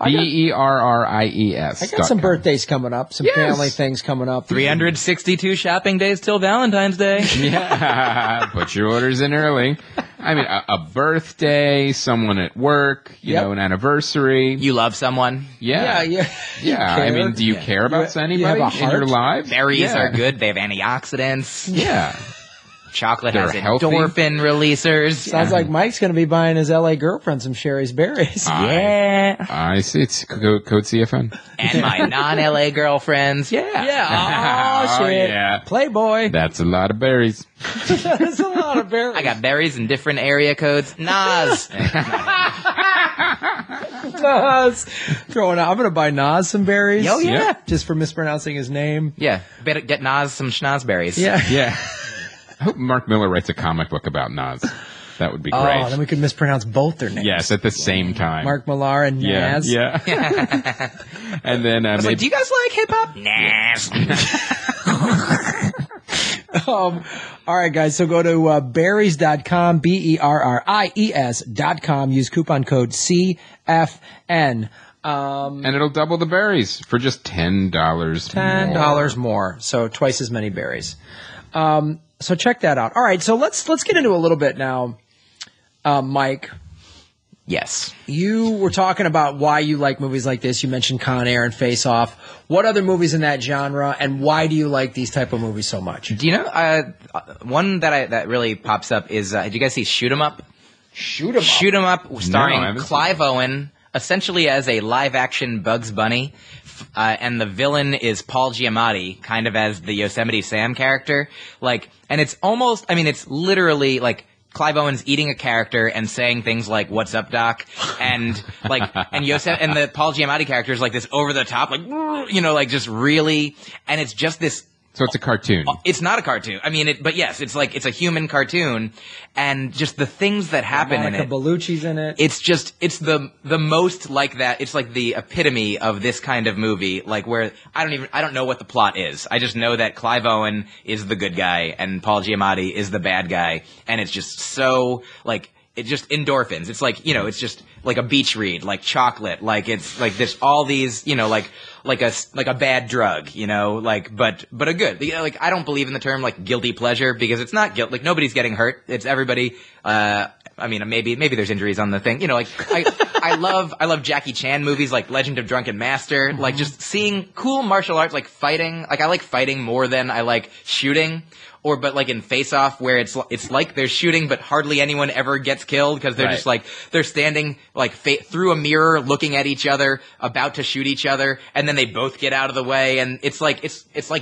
I got some birthdays coming up, some family things coming up. 362 shopping days till Valentine's Day. Yeah. Put your orders in early. I mean, a birthday, someone at work, an anniversary. You love someone. Yeah. Yeah. I mean, do you care about anybody in your lives? Berries are good. They have antioxidants. Yeah. Chocolate has endorphin releasers. Sounds like Mike's going to be buying his LA girlfriend some Sherry's Berries. I see. It's code CFN. And my non-LA girlfriends. Yeah. Oh, shit. Yeah. Playboy. That's a lot of berries. That's a lot of berries. I got berries in different area codes. Nas. Nas. Throwing out. I'm going to buy Nas some berries. Oh, yeah. Just for mispronouncing his name. Yeah. Better get Nas some schnozberries. Yeah. Yeah. I hope Mark Miller writes a comic book about Nas. That would be great. Oh, then we could mispronounce both their names. Yes, at the same time. Mark Millar and Nas. Yeah. And then I was like, do you guys like hip hop? Nas. All right, guys. So go to berries.com, BERRIES.com. Use coupon code CFN. And it'll double the berries for just $10 $10 more. So twice as many berries. So check that out. All right, so let's get into a little bit now, Mike. Yes. You were talking about why you like movies like this. You mentioned Con Air and Face Off. What other movies in that genre, and why do you like these type of movies so much? Do you know one that really pops up is did you guys see Shoot 'Em Up? Shoot 'Em Up. Shoot 'Em Up, starring Clive Owen, essentially as a live-action Bugs Bunny. And the villain is Paul Giamatti, kind of as the Yosemite Sam character. And it's almost, it's literally like Clive Owen's eating a character and saying things like, "What's up, Doc?" And the Paul Giamatti character is like this over the top, just really, and it's just this. So it's a cartoon. It's not a cartoon. But yes, it's a human cartoon, and just the things that happen in it. Monica Bellucci's in it. It's the most like that. It's like the epitome of this kind of movie, where I don't know what the plot is. I just know that Clive Owen is the good guy and Paul Giamatti is the bad guy, and it's just so it's just endorphins. It's like, it's just like a beach read, like chocolate, like it's like there's all these, like a bad drug, but a good, like I don't believe in the term like guilty pleasure because it's not guilt. Like nobody's getting hurt. It's everybody. I mean, maybe there's injuries on the thing. Like I love Jackie Chan movies like Legend of Drunken Master. Like just seeing cool martial arts, like fighting. Like I like fighting more than I like shooting. But like in Face Off, where it's like they're shooting, but hardly anyone ever gets killed because they're just like they're standing like through a mirror, looking at each other, about to shoot each other, and then they both get out of the way, and it's like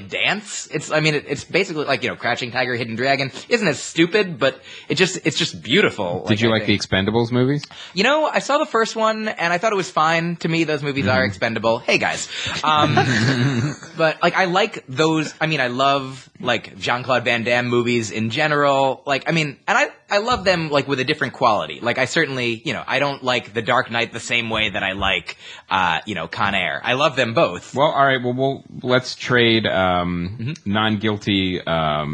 dance. It's basically like Crouching Tiger, Hidden Dragon isn't as stupid, but it's just beautiful. Did you like the Expendables movies? I saw the first one and I thought it was fine. To me, those movies are expendable. Hey guys, but like I like those. I mean, I love like Jean-Claude Van Damme movies in general. Like, and I love them like with a different quality. Like I certainly, I don't like The Dark Knight the same way that I like, Con Air. I love them both. Well, all right. Well, let's trade non-guilty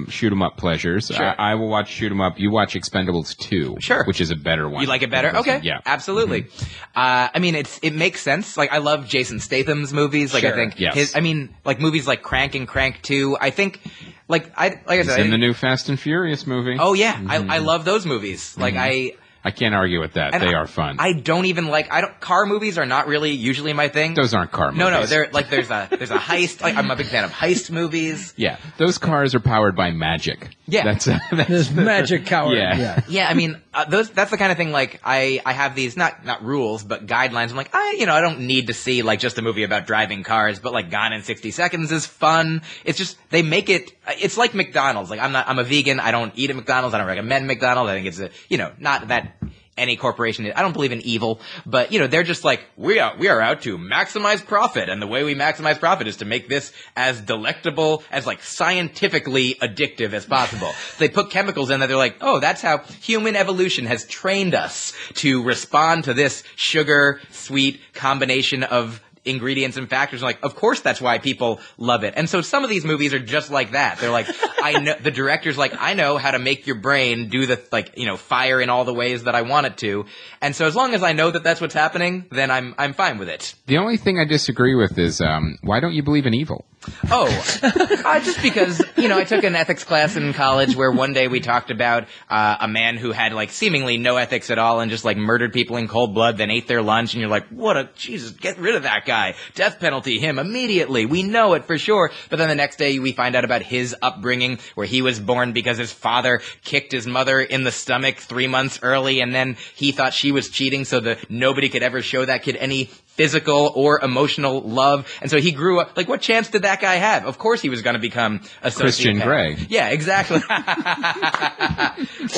shoot 'em up pleasures. Sure. I will watch shoot 'em up. You watch Expendables 2, sure, which is a better one. You like it better? Okay, yeah, absolutely. It makes sense. Like I love Jason Statham's movies. Like sure. I think yes. like movies like Crank and Crank 2. I think. Like I said, in the new Fast and Furious movie. Oh yeah, I love those movies. Like I can't argue with that. They are fun. I don't even car movies are not really usually my thing. Those aren't car movies. No, they're like there's a heist. Like I'm a big fan of heist movies. Yeah, those cars are powered by magic. Yeah, there's magic power. Yeah. That's the kind of thing. Like I have these not rules but guidelines. I'm like I don't need to see like just a movie about driving cars, but like Gone in 60 Seconds is fun. It's just they make it. It's like McDonald's. Like I'm a vegan. I don't eat at McDonald's. I don't recommend McDonald's. I think it's not that. Any corporation, I don't believe in evil, but they're just like we are out to maximize profit, and the way we maximize profit is to make this as delectable, as like scientifically addictive as possible. They put chemicals in that they're like, oh, that's how human evolution has trained us to respond to this sugar sweet combination of ingredients and factors. Like, of course that's why people love it. And so some of these movies are just like that. They're like, I know the director's like, I know how to make your brain do the fire in all the ways that I want it to. And so as long as I know that that's what's happening, then I'm fine with it. The only thing I disagree with is why don't you believe in evil? Oh, just because, I took an ethics class in college where one day we talked about a man who had like seemingly no ethics at all and just like murdered people in cold blood, then ate their lunch, and you're like, Jesus, get rid of that guy. Death penalty him immediately. We know it for sure. But then the next day we find out about his upbringing where he was born because his father kicked his mother in the stomach 3 months early, and then he thought she was cheating so that nobody could ever show that kid any physical or emotional love. And so he grew up, like, what chance did that guy have? Of course he was going to become a sociopath. Christian Grey. Yeah, exactly.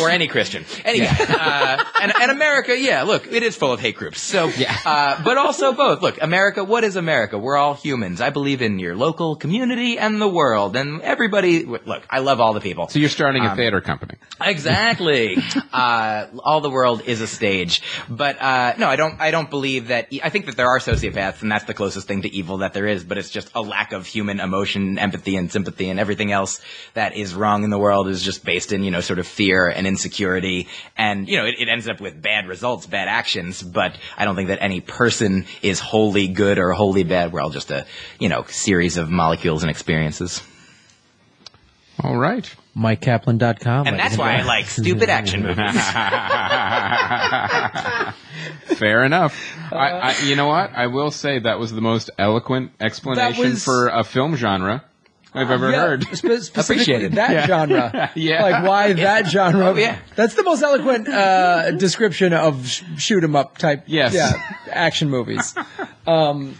Or any Christian. Anyway, and America, yeah, look, it is full of hate groups. So, but also both. Look, America, what is America? We're all humans. I believe in your local community and the world. And everybody, look, I love all the people. So you're starting a theater company. Exactly. All the world is a stage. But, no, I don't believe that, I think that there are sociopaths, and that's the closest thing to evil that there is, but it's just a lack of human emotion, empathy, and sympathy, and everything else that is wrong in the world is just based in, sort of fear and insecurity, and, it ends up with bad results, bad actions, but I don't think that any person is wholly good or wholly bad. We're all just a, series of molecules and experiences. All right. MyQKaplan.com. And that's why I like stupid action movies. Fair enough. You know what? I will say that was the most eloquent explanation for a film genre I've ever heard. Specifically that genre. Yeah. Like, why that genre? Oh, yeah. That's the most eloquent description of shoot 'em up type action movies. All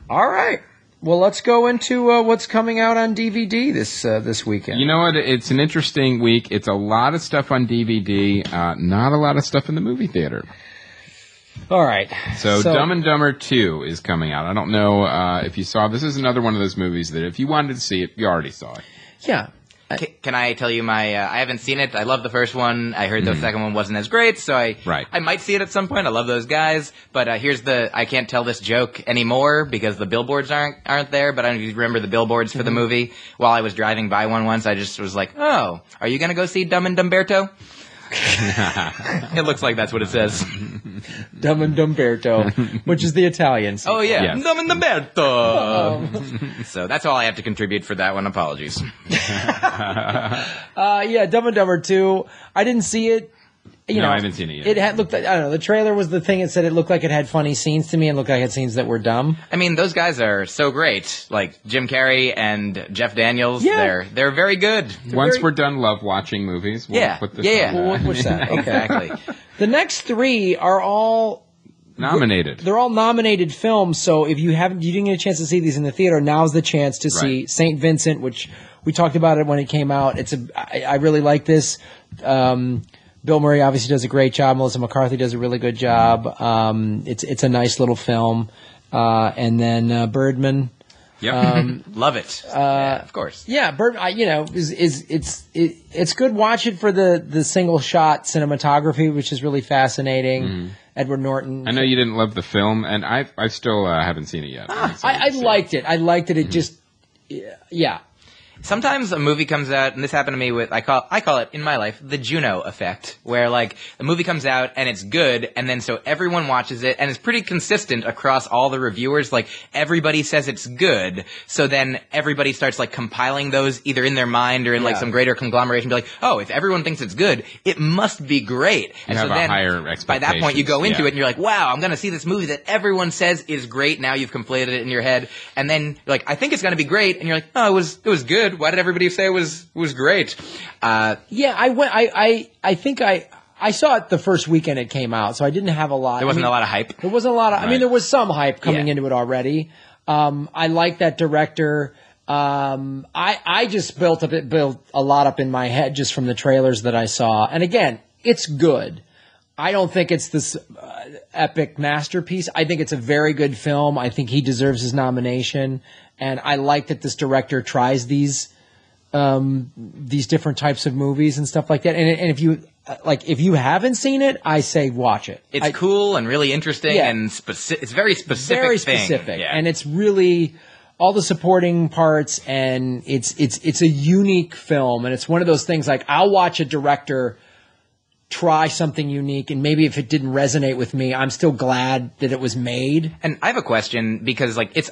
right. Well, let's go into what's coming out on DVD this weekend. You know what? It's an interesting week. It's a lot of stuff on DVD, not a lot of stuff in the movie theater. All right. So Dumb and Dumber 2 is coming out. I don't know if you saw. This is another one of those movies that if you wanted to see it, you already saw it. Yeah. Can I tell you I haven't seen it. I love the first one. I heard the second one wasn't as great, so I might see it at some point. I love those guys, but I can't tell this joke anymore because the billboards aren't there, but I don't know if you remember the billboards for the movie. While I was driving by one once, I just was like, oh, are you going to go see Dumb and Dumberto? It looks like that's what it says. Dumb and Dumberto, which is the Italian sequel. Oh, yeah. Yes. Dumb and Dumberto. So that's all I have to contribute for that one. Apologies. Yeah, Dumb and Dumber 2. I didn't see it. You know, I haven't seen it yet. It had looked like, I don't know, the trailer was the thing that said it looked like it had funny scenes to me and looked like it had scenes that were dumb. I mean, those guys are so great. Like Jim Carrey and Jeff Daniels, they're very good. Once we're done love watching movies, we'll put this on. We'll push that. Okay. Exactly. The next three are all nominated. They're all nominated films, so if you didn't get a chance to see these in the theater, now's the chance to see St. Vincent, which we talked about it when it came out. I really like this. Bill Murray obviously does a great job. Melissa McCarthy does a really good job. It's a nice little film. And then Birdman. Yep. Love it. Yeah, of course. Yeah, Birdman. It's good. Watch it for the single shot cinematography, which is really fascinating. Mm. Edward Norton. I know you didn't love the film, and I still haven't seen it yet. I liked it. I liked it. It just, yeah. Sometimes a movie comes out, and this happened to me with, I call it, in my life, the Juno effect, where, like, the movie comes out, and it's good, and then so everyone watches it, and it's pretty consistent across all the reviewers, like, everybody says it's good, so then everybody starts, like, compiling those either in their mind or in, like, some greater conglomeration, be like, oh, if everyone thinks it's good, it must be great. And so then, higher expectations. By that point, you go into it, and you're like, wow, I'm gonna see this movie that everyone says is great, now you've conflated it in your head, and then, you're like, I think it's gonna be great, and you're like, oh, it was good. Why did everybody say it was great? I think I saw it the first weekend it came out, so I didn't have a lot. There wasn't a lot of hype. There wasn't a lot of. Right. I mean, there was some hype coming into it already. I like that director. I just built a lot up in my head just from the trailers that I saw, and again, it's good. I don't think it's this epic masterpiece. I think it's a very good film. I think he deserves his nomination, and I like that this director tries these different types of movies and stuff like that. And if you haven't seen it, I say watch it. It's cool and really interesting and it's very specific. Very specific, and it's really all the supporting parts, and it's a unique film, and it's one of those things like I'll watch a director try something unique, and maybe if it didn't resonate with me, I'm still glad that it was made. And I have a question, because like it's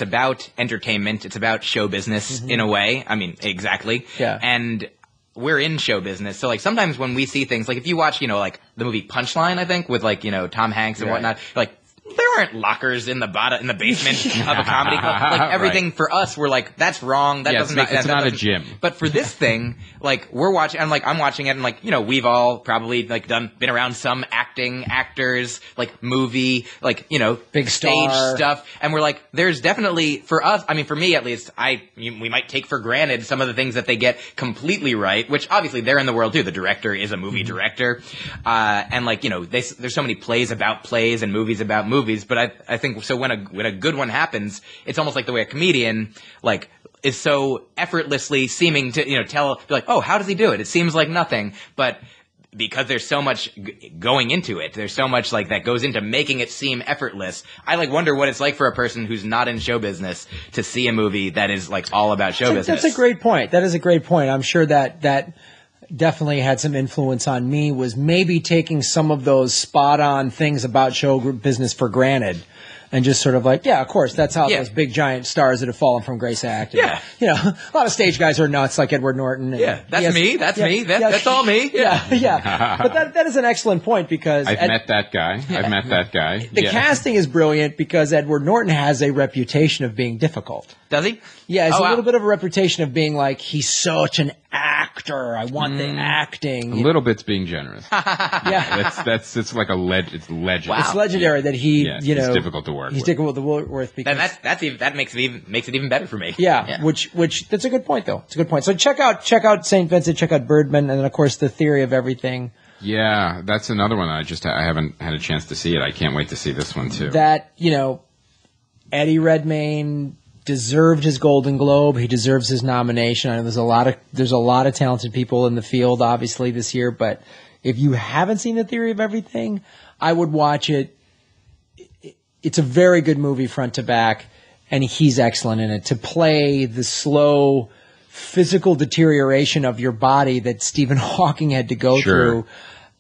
about entertainment, it's about show business in a way. I mean, exactly. Yeah. And we're in show business, so like sometimes when we see things, like if you watch, like the movie Punchline, I think with like Tom Hanks and whatnot, like there aren't lockers in the basement of a comedy club. Like everything for us, we're like, that's wrong. That doesn't make sense. It's not a gym. But for this thing, like we're watching, I'm watching it, and like we've all probably like been around some actors, like movie, like big stage star stuff, and we're like, there's definitely for us. I mean, for me at least, we might take for granted some of the things that they get completely right, which obviously they're in the world too. The director is a movie director, and like there's so many plays about plays and movies about movies. But I think so when a good one happens, it's almost like the way a comedian like is so effortlessly seeming to be like, oh, how does he do it? It seems like nothing, but because there's so much going into it, there's so much like that goes into making it seem effortless. I like wonder what it's like for a person who's not in show business to see a movie that is like all about show business. That's a great point. That is a great point. I'm sure that definitely had some influence on me, was maybe taking some of those spot-on things about show business for granted and just sort of like, yeah, of course, that's how those big giant stars that have fallen from grace act. Yeah. A lot of stage guys are nuts, like Edward Norton. Yeah, that's me. That's me. That's all me. Yeah. But that is an excellent point, because I've met that guy. The casting is brilliant because Edward Norton has a reputation of being difficult. Does he? Yeah, it's a little bit of a reputation of being like, he's such an actor. I want the acting. A little bit's being generous. Yeah. It's like it's legend. Wow. It's legendary that he, he's difficult to work with. He's difficult to work with, because that makes it even better for me. Yeah. Which that's a good point, though. It's a good point. So check out St. Vincent, check out Birdman, and then of course The Theory of Everything. Yeah, that's another one I haven't had a chance to see it. I can't wait to see this one too. That, Eddie Redmayne deserved his Golden Globe. He deserves his nomination. I know there's a lot of talented people in the field, obviously, this year, but if you haven't seen The Theory of Everything, I would watch it. It's a very good movie front to back, and he's excellent in it. To play the slow physical deterioration of your body that Stephen Hawking had to go through.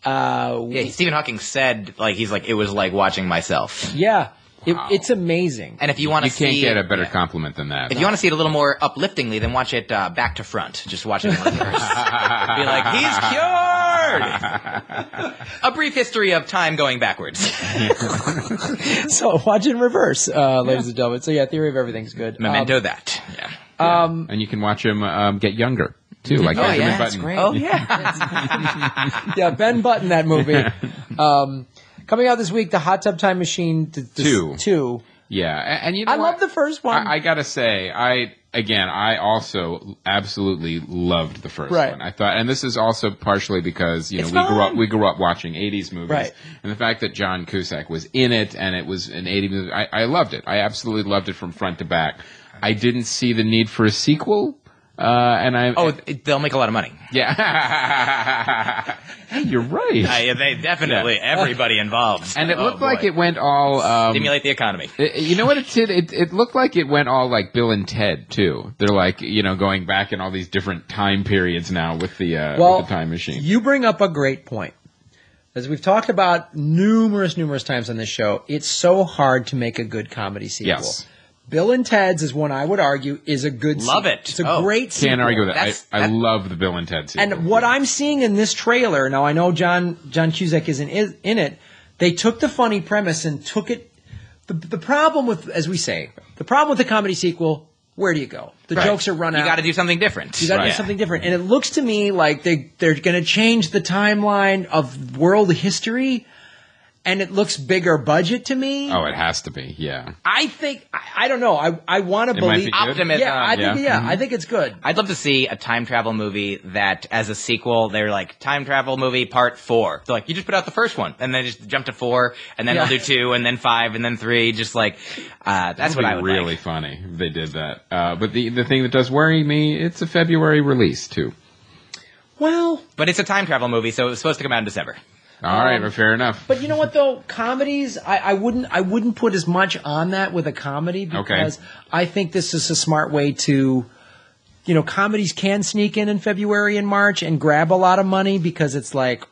Stephen Hawking said, it was like watching myself. Yeah. It's amazing. And if you want to see... You can't get a better compliment than that. If you want to see it a little more upliftingly, then watch it back to front. Just watch it in reverse. Be like, he's cured! A brief history of time going backwards. So watch it in reverse, ladies and gentlemen. So Theory of Everything's good. Memento that. Yeah. And you can watch him get younger, too, like Benjamin Button. That's great. Oh, yeah. Yeah, Ben Button, that movie. Coming out this week, The Hot Tub Time Machine 2. Yeah, and you know I love the first one. I gotta say, I also absolutely loved the first one. I thought, and this is also partially because we grew up watching 80s movies, and the fact that John Cusack was in it and it was an 80s movie, I loved it. I absolutely loved it from front to back. I didn't see the need for a sequel. They'll make a lot of money. Yeah. Hey, you're right. They definitely, everybody involved. And it looked like it went all... stimulate the economy. You know what it did? It looked like it went all like Bill and Ted, too. They're like, going back in all these different time periods now with the time machine. You bring up a great point. As we've talked about numerous times on this show, it's so hard to make a good comedy sequel. Yes. Bill and Ted's is one I would argue is a good sequel. Love it. It's a great sequel. Can't argue with it. I love the Bill and Ted sequel. And what I'm seeing in this trailer, now I know John Cusack isn't in it, they took the funny premise and took it. The problem with, as we say, the problem with the comedy sequel, where do you go? The jokes are run out. You got to do something different. You got to do something different. And it looks to me like they're going to change the timeline of world history. And it looks bigger budget to me. Oh, it has to be, yeah. I think, I don't know, I want to believe. Optimism. Yeah, I think it's good. I'd love to see a time travel movie that, as a sequel, they're like, time travel movie part 4. They're like, you just put out the first one, and then just jump to 4, and then they'll do 2, and then 5, and then 3, just like, that's what I would really funny if they did that. But the thing that does worry me, it's a February release, too. Well. But it's a time travel movie, so it was supposed to come out in December. All right, well, fair enough. But you know what though, comedies, I wouldn't put as much on that with a comedy because I think this is a smart way to, comedies can sneak in February and March and grab a lot of money because it's like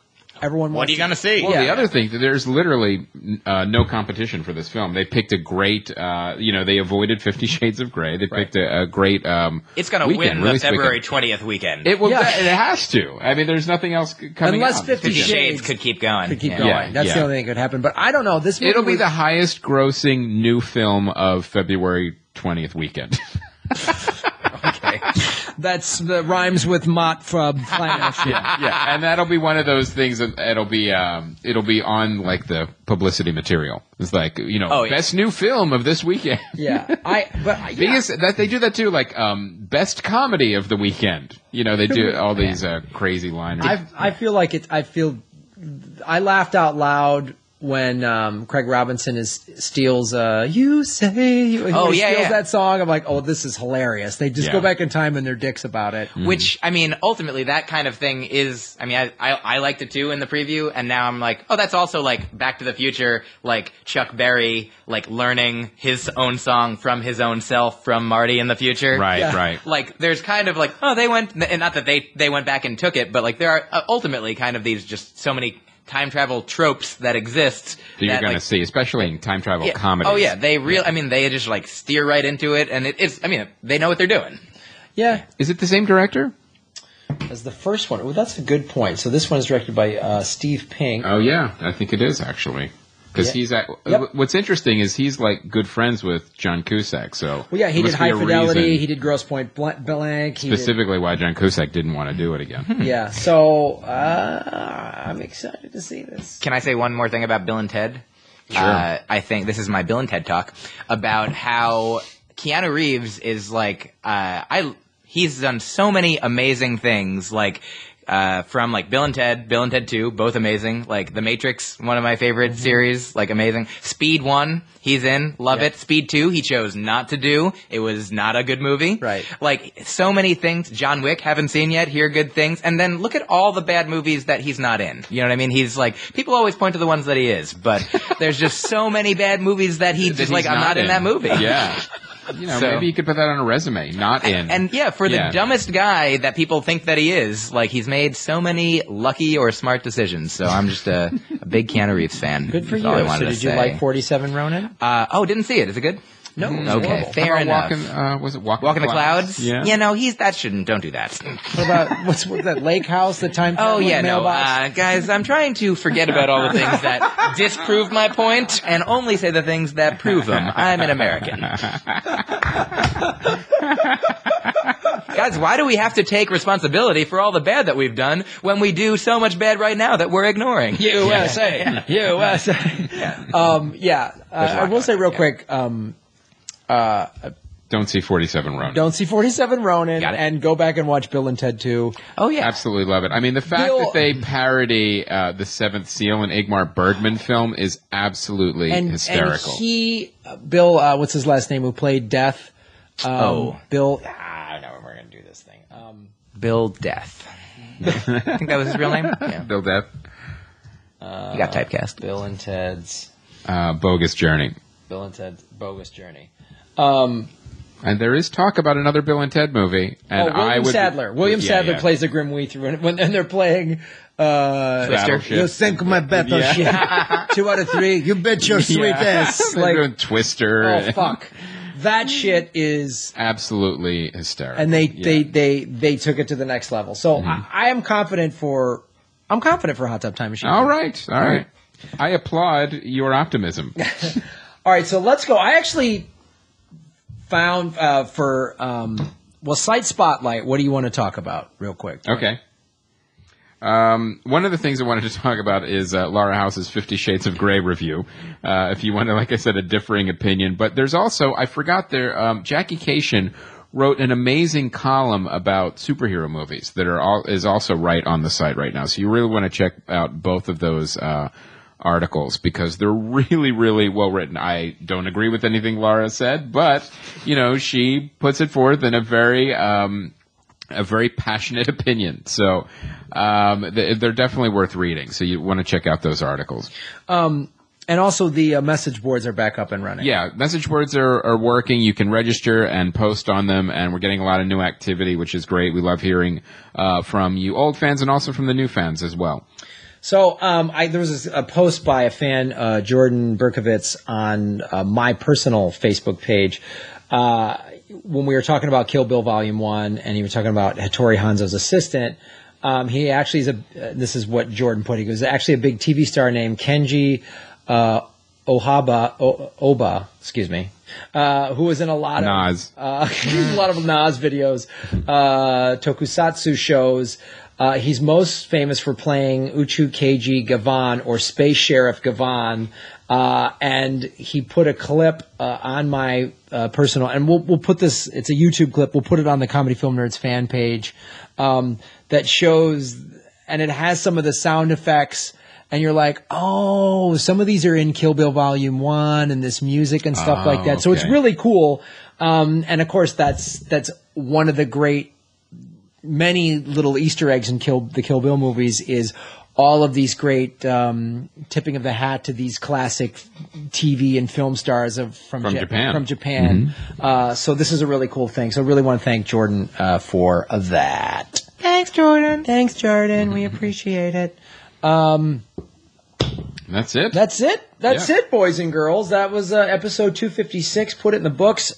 everyone. What are you going to see? Well, the other thing, there's literally no competition for this film. They picked a great, they avoided 50 Shades of Grey. They picked a great. It's going to win the February 20th weekend. It will. It has to. I mean, there's nothing else coming unless out. 50 Shades could keep going. That's the only thing that could happen. But I don't know. This movie it'll be the highest grossing new film of February 20th weekend. Okay. That's the rhymes with Mott from Flanagan. Yeah, and that'll be one of those things that it'll be on like the publicity material. It's like best new film of this weekend. Because that they do that too, like best comedy of the weekend. They do all these crazy liners. I feel like it's. I laughed out loud when Craig Robinson steals "You Say," he steals that song. I'm like, oh, this is hilarious. They just go back in time and they're dicks about it. Which, I mean, ultimately that kind of thing is. I mean, I liked it too in the preview, and now I'm like, oh, that's also like Back to the Future, like Chuck Berry, like learning his own song from his own self from Marty in the future. Right. Like, there's kind of like, oh, they went, and not that they went back and took it, but like there are ultimately kind of these just so many time travel tropes that exist that you're going to see, especially in time travel comedies. Oh yeah, they just like steer right into it, and they know what they're doing. Yeah. Is it the same director as the first one? Well, that's a good point. So this one is directed by Steve Pink. Oh yeah, I think it is actually. Because he's what's interesting is he's like good friends with John Cusack. So he did High Fidelity. He did Grosse Pointe Blank. Specifically, why John Cusack didn't want to do it again. So I'm excited to see this. Can I say one more thing about Bill and Ted? Sure. I think this is my Bill and Ted talk about how Keanu Reeves is like he's done so many amazing things like. From like Bill and Ted 2, both amazing. Like The Matrix, one of my favorite series, like amazing. Speed 1, he's in, love it. Speed 2, he chose not to do. It was not a good movie. Right. Like so many things. John Wick, haven't seen yet, hear good things. And then look at all the bad movies that he's not in. You know what I mean? He's like, people always point to the ones that he is, but there's just so many bad movies that he just like, I'm not in that movie. Yeah. maybe you could put that on a resume, not in. And for the dumbest guy that people think that he is, like, he's made so many lucky or smart decisions. So I'm just a big Keanu Reeves fan. Good for you. So did you like 47 Ronin? Didn't see it. Is it good? No. Okay, fair enough. Was it Walking the Clouds? Yeah. Don't do that. What about, what's that lake house, the time mailbox? Guys, I'm trying to forget about all the things that disprove my point and only say the things that prove them. I'm an American. Guys, why do we have to take responsibility for all the bad that we've done when we do so much bad right now that we're ignoring? USA. USA. I will say real quick, don't see 47 Ronin. Don't see 47 Ronin, and go back and watch Bill and Ted 2. Oh, yeah. Absolutely love it. I mean, the fact that they parody The Seventh Seal, an Ingmar Bergman film, is absolutely hysterical. And Bill, what's his last name, who played Death? Bill, I know we're going to do this thing. Bill Death. I think that was his real name? Yeah. Bill Death. You got typecast. Bill and Ted's Bogus Journey. Bill and Ted's Bogus Journey. And there is talk about another Bill and Ted movie. And William Sadler. William Sadler plays the Grim Reaper when they're playing Twister. You sink my battleship. 2 out of 3. You bet your sweet ass. Like doing Twister. Oh fuck. That shit is absolutely hysterical. And they took it to the next level. So I'm confident for Hot Tub Time Machine. All right. I applaud your optimism. All right, so let's go. I actually found Site Spotlight. What do you want to talk about real quick? Okay. One of the things I wanted to talk about is Laura House's 50 Shades of Grey review. If you want to, like I said, a differing opinion. But there's also, I forgot there, Jackie Cation wrote an amazing column about superhero movies that is also right on the site right now. So you really want to check out both of those articles because they're really, really well written. I don't agree with anything Laura said, but, she puts it forth in a very passionate opinion. So they're definitely worth reading. So you want to check out those articles. And also the message boards are back up and running. Yeah, message boards are working. You can register and post on them, and we're getting a lot of new activity, which is great. We love hearing from you old fans and also from the new fans as well. So there was a post by a fan, Jordan Berkovitz, on my personal Facebook page when we were talking about Kill Bill Volume 1, and he was talking about Hattori Hanzo's assistant. He actually is this is what Jordan put. He goes, actually a big TV star named Kenji Oba, who was in a lot of Nas. A lot of Nas videos, tokusatsu shows. He's most famous for playing Uchu Keiji Gavan or Space Sheriff Gavan. And he put a clip on my personal, and we'll put this. It's a YouTube clip. We'll put it on the Comedy Film Nerds fan page that shows, and it has some of the sound effects. And you're like, oh, some of these are in Kill Bill Volume 1 and this music and stuff like that. So it's really cool. And of course, that's one of the great, many little Easter eggs in the Kill Bill movies is all of these great tipping of the hat to these classic TV and film stars from Japan. Mm-hmm. So this is a really cool thing. So I really want to thank Jordan for that. Thanks, Jordan. Mm-hmm. We appreciate it. That's it. That's it, boys and girls. That was episode 256. Put it in the books.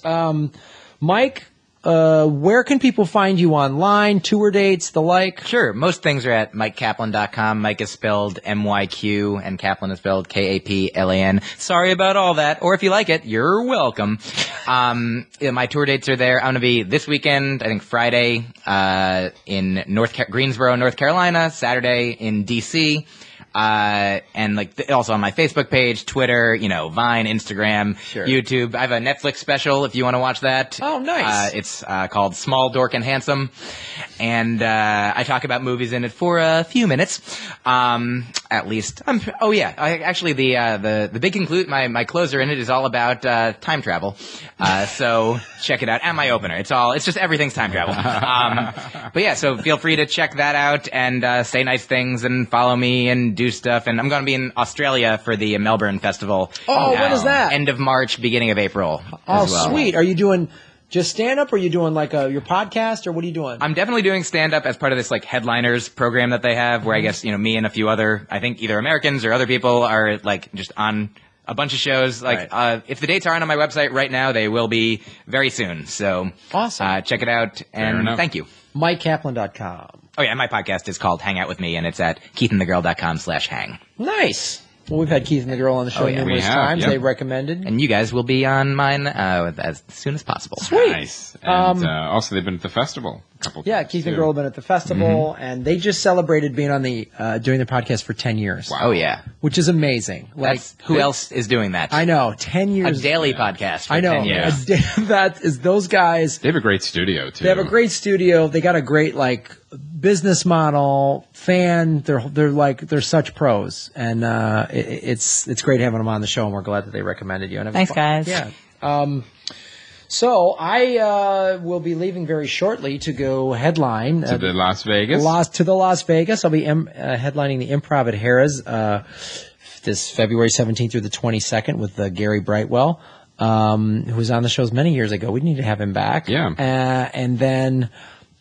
Mike, where can people find you online? Tour dates, the like? Sure. Most things are at MyqKaplan.com. Mike is spelled M-Y-Q, and Kaplan is spelled K-A-P-L-A-N. Sorry about all that. Or if you like it, you're welcome. My tour dates are there. I'm going to be this weekend, I think Friday, in Greensboro, North Carolina, Saturday in D.C., and also on my Facebook page, Twitter, Vine, Instagram, YouTube. I have a Netflix special if you want to watch that. Oh, nice. It's called Small, Dork, and Handsome. And I talk about movies in it for a few minutes, at least. The big conclude, my closer in it is all about time travel. So check it out. And my opener. It's just everything's time travel. So feel free to check that out and say nice things and follow me and do do stuff. And I'm going to be in Australia for the Melbourne Festival. Oh, when is that? End of March, beginning of April. Oh, as well. Sweet. Are you doing just stand-up, or are you doing like your podcast, or what are you doing? I'm definitely doing stand-up as part of this like headliners program that they have, where I guess, me and a few other, I think either Americans or other people are like just on a bunch of shows. Like, right. If the dates aren't on my website right now, they will be very soon. So awesome. Check it out, and thank you. MyQKaplan.com. Oh yeah, my podcast is called Hang Out With Me, and it's at keithandthegirl.com/hang. Nice. Well, we've had Keith and the Girl on the show numerous times. Yep. They recommended. And you guys will be on mine as soon as possible. Sweet. Nice. And also, they've been at the festival a couple times. Yeah, Keith and the Girl have been at the festival, and they just celebrated being on the doing the podcast for 10 years. Wow. Oh, yeah. Which is amazing. Like, who else is doing that? I know. 10 years. A daily podcast for 10 years. That is those guys. They have a great studio, too. They have a great studio. They got a great, business model, fan. They're such pros, and it's great having them on the show, and we're glad that they recommended you. Thanks, guys. Yeah. So I will be leaving very shortly to go headline to the Las Vegas. To the Las Vegas. I'll be headlining the Improv at Harrah's this February 17th through the 22nd with Gary Brightwell, who was on the shows many years ago. We need to have him back. Yeah. And then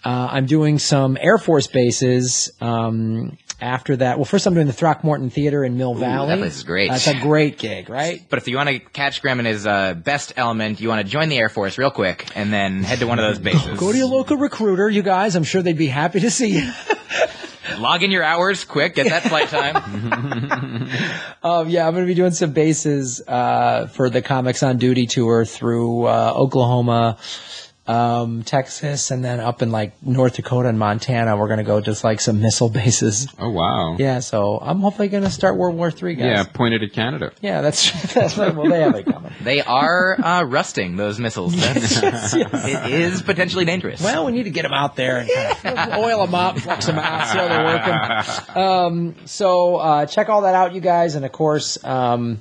I'm doing some Air Force bases after that. Well, first I'm doing the Throckmorton Theater in Mill Valley. That place is great. That's a great gig, right? But if you want to catch Graham in his best element, you want to join the Air Force real quick and then head to one of those bases. Go to your local recruiter, you guys. I'm sure they'd be happy to see you. Log in your hours quick. Get that flight time. Yeah, I'm going to be doing some bases for the Comics on Duty tour through Oklahoma, Texas, and then up in North Dakota and Montana. We're going to go just some missile bases. Oh, wow. Yeah, so I'm hopefully going to start World War III, guys. Yeah, pointed at Canada. Yeah, that's right. Well, they have it coming. They are rusting, those missiles. Yes. It is potentially dangerous. Well, we need to get them out there and kind of oil them up, flex them out, see how they're working. So check all that out, you guys, and of course, go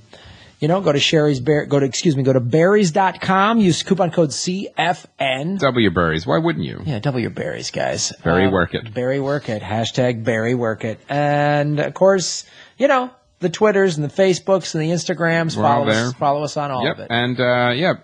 to Sherry's go to berries.com, use coupon code CFN. W Berries. Why wouldn't you? Yeah, W Berries, guys. Berry work it. Berry work it. Hashtag berry work it. And of course, the Twitters and the Facebooks and the Instagrams. Follow us on all of it. And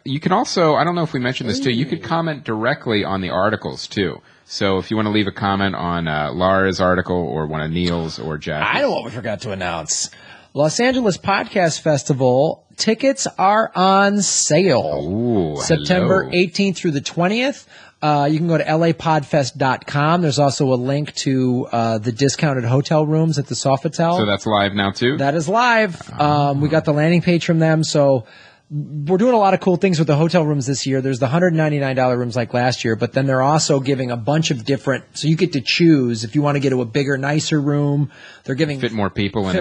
you can also, I don't know if we mentioned this too, you could comment directly on the articles too. So if you want to leave a comment on Lara's article or one of Neil's or Jack's. I know what we forgot to announce. Los Angeles Podcast Festival tickets are on sale. Ooh, September 18th through the 20th. You can go to lapodfest.com. There's also a link to the discounted hotel rooms at the Sofitel. So that's live now too? That is live. We got the landing page from them. So we're doing a lot of cool things with the hotel rooms this year. There's the $199 rooms like last year, but then they're also giving a bunch of different, so you get to choose if you want to get to a bigger, nicer room. They're giving fit more people in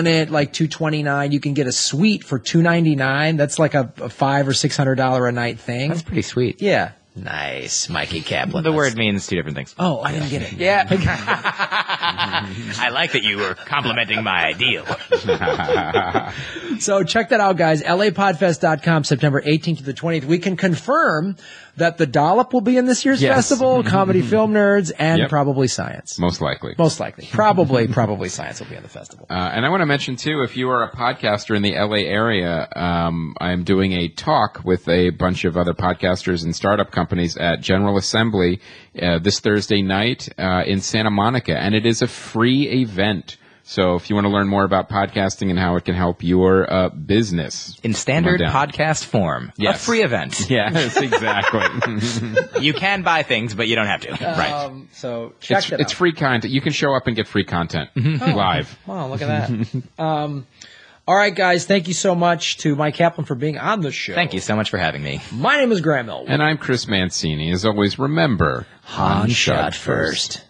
it, like $229. You can get a suite for $299. That's like a $500 or $600 a night thing. That's pretty sweet. Yeah. Nice, Myq Kaplan. The word means two different things. Oh, I didn't get it. Yeah. I like that you were complimenting my ideal. So check that out, guys. lapodfest.com, September 18th to the 20th. We can confirm that the Dollop will be in this year's festival, Comedy Film Nerds, and probably Science. Most likely. Probably Science will be in the festival. And I want to mention, too, if you are a podcaster in the LA area, I am doing a talk with a bunch of other podcasters and startup companies at General Assembly this Thursday night in Santa Monica, and it is a free event. So if you want to learn more about podcasting and how it can help your business. In standard podcast form. Yes. A free event. Yes, exactly. You can buy things, but you don't have to. Right. So check it out. It's free content. You can show up and get free content live. Wow, look at that. All right, guys. Thank you so much to Myq Kaplan for being on the show. Thank you so much for having me. My name is Graham Elwood. And I'm Chris Mancini. As always, remember, Han shot first.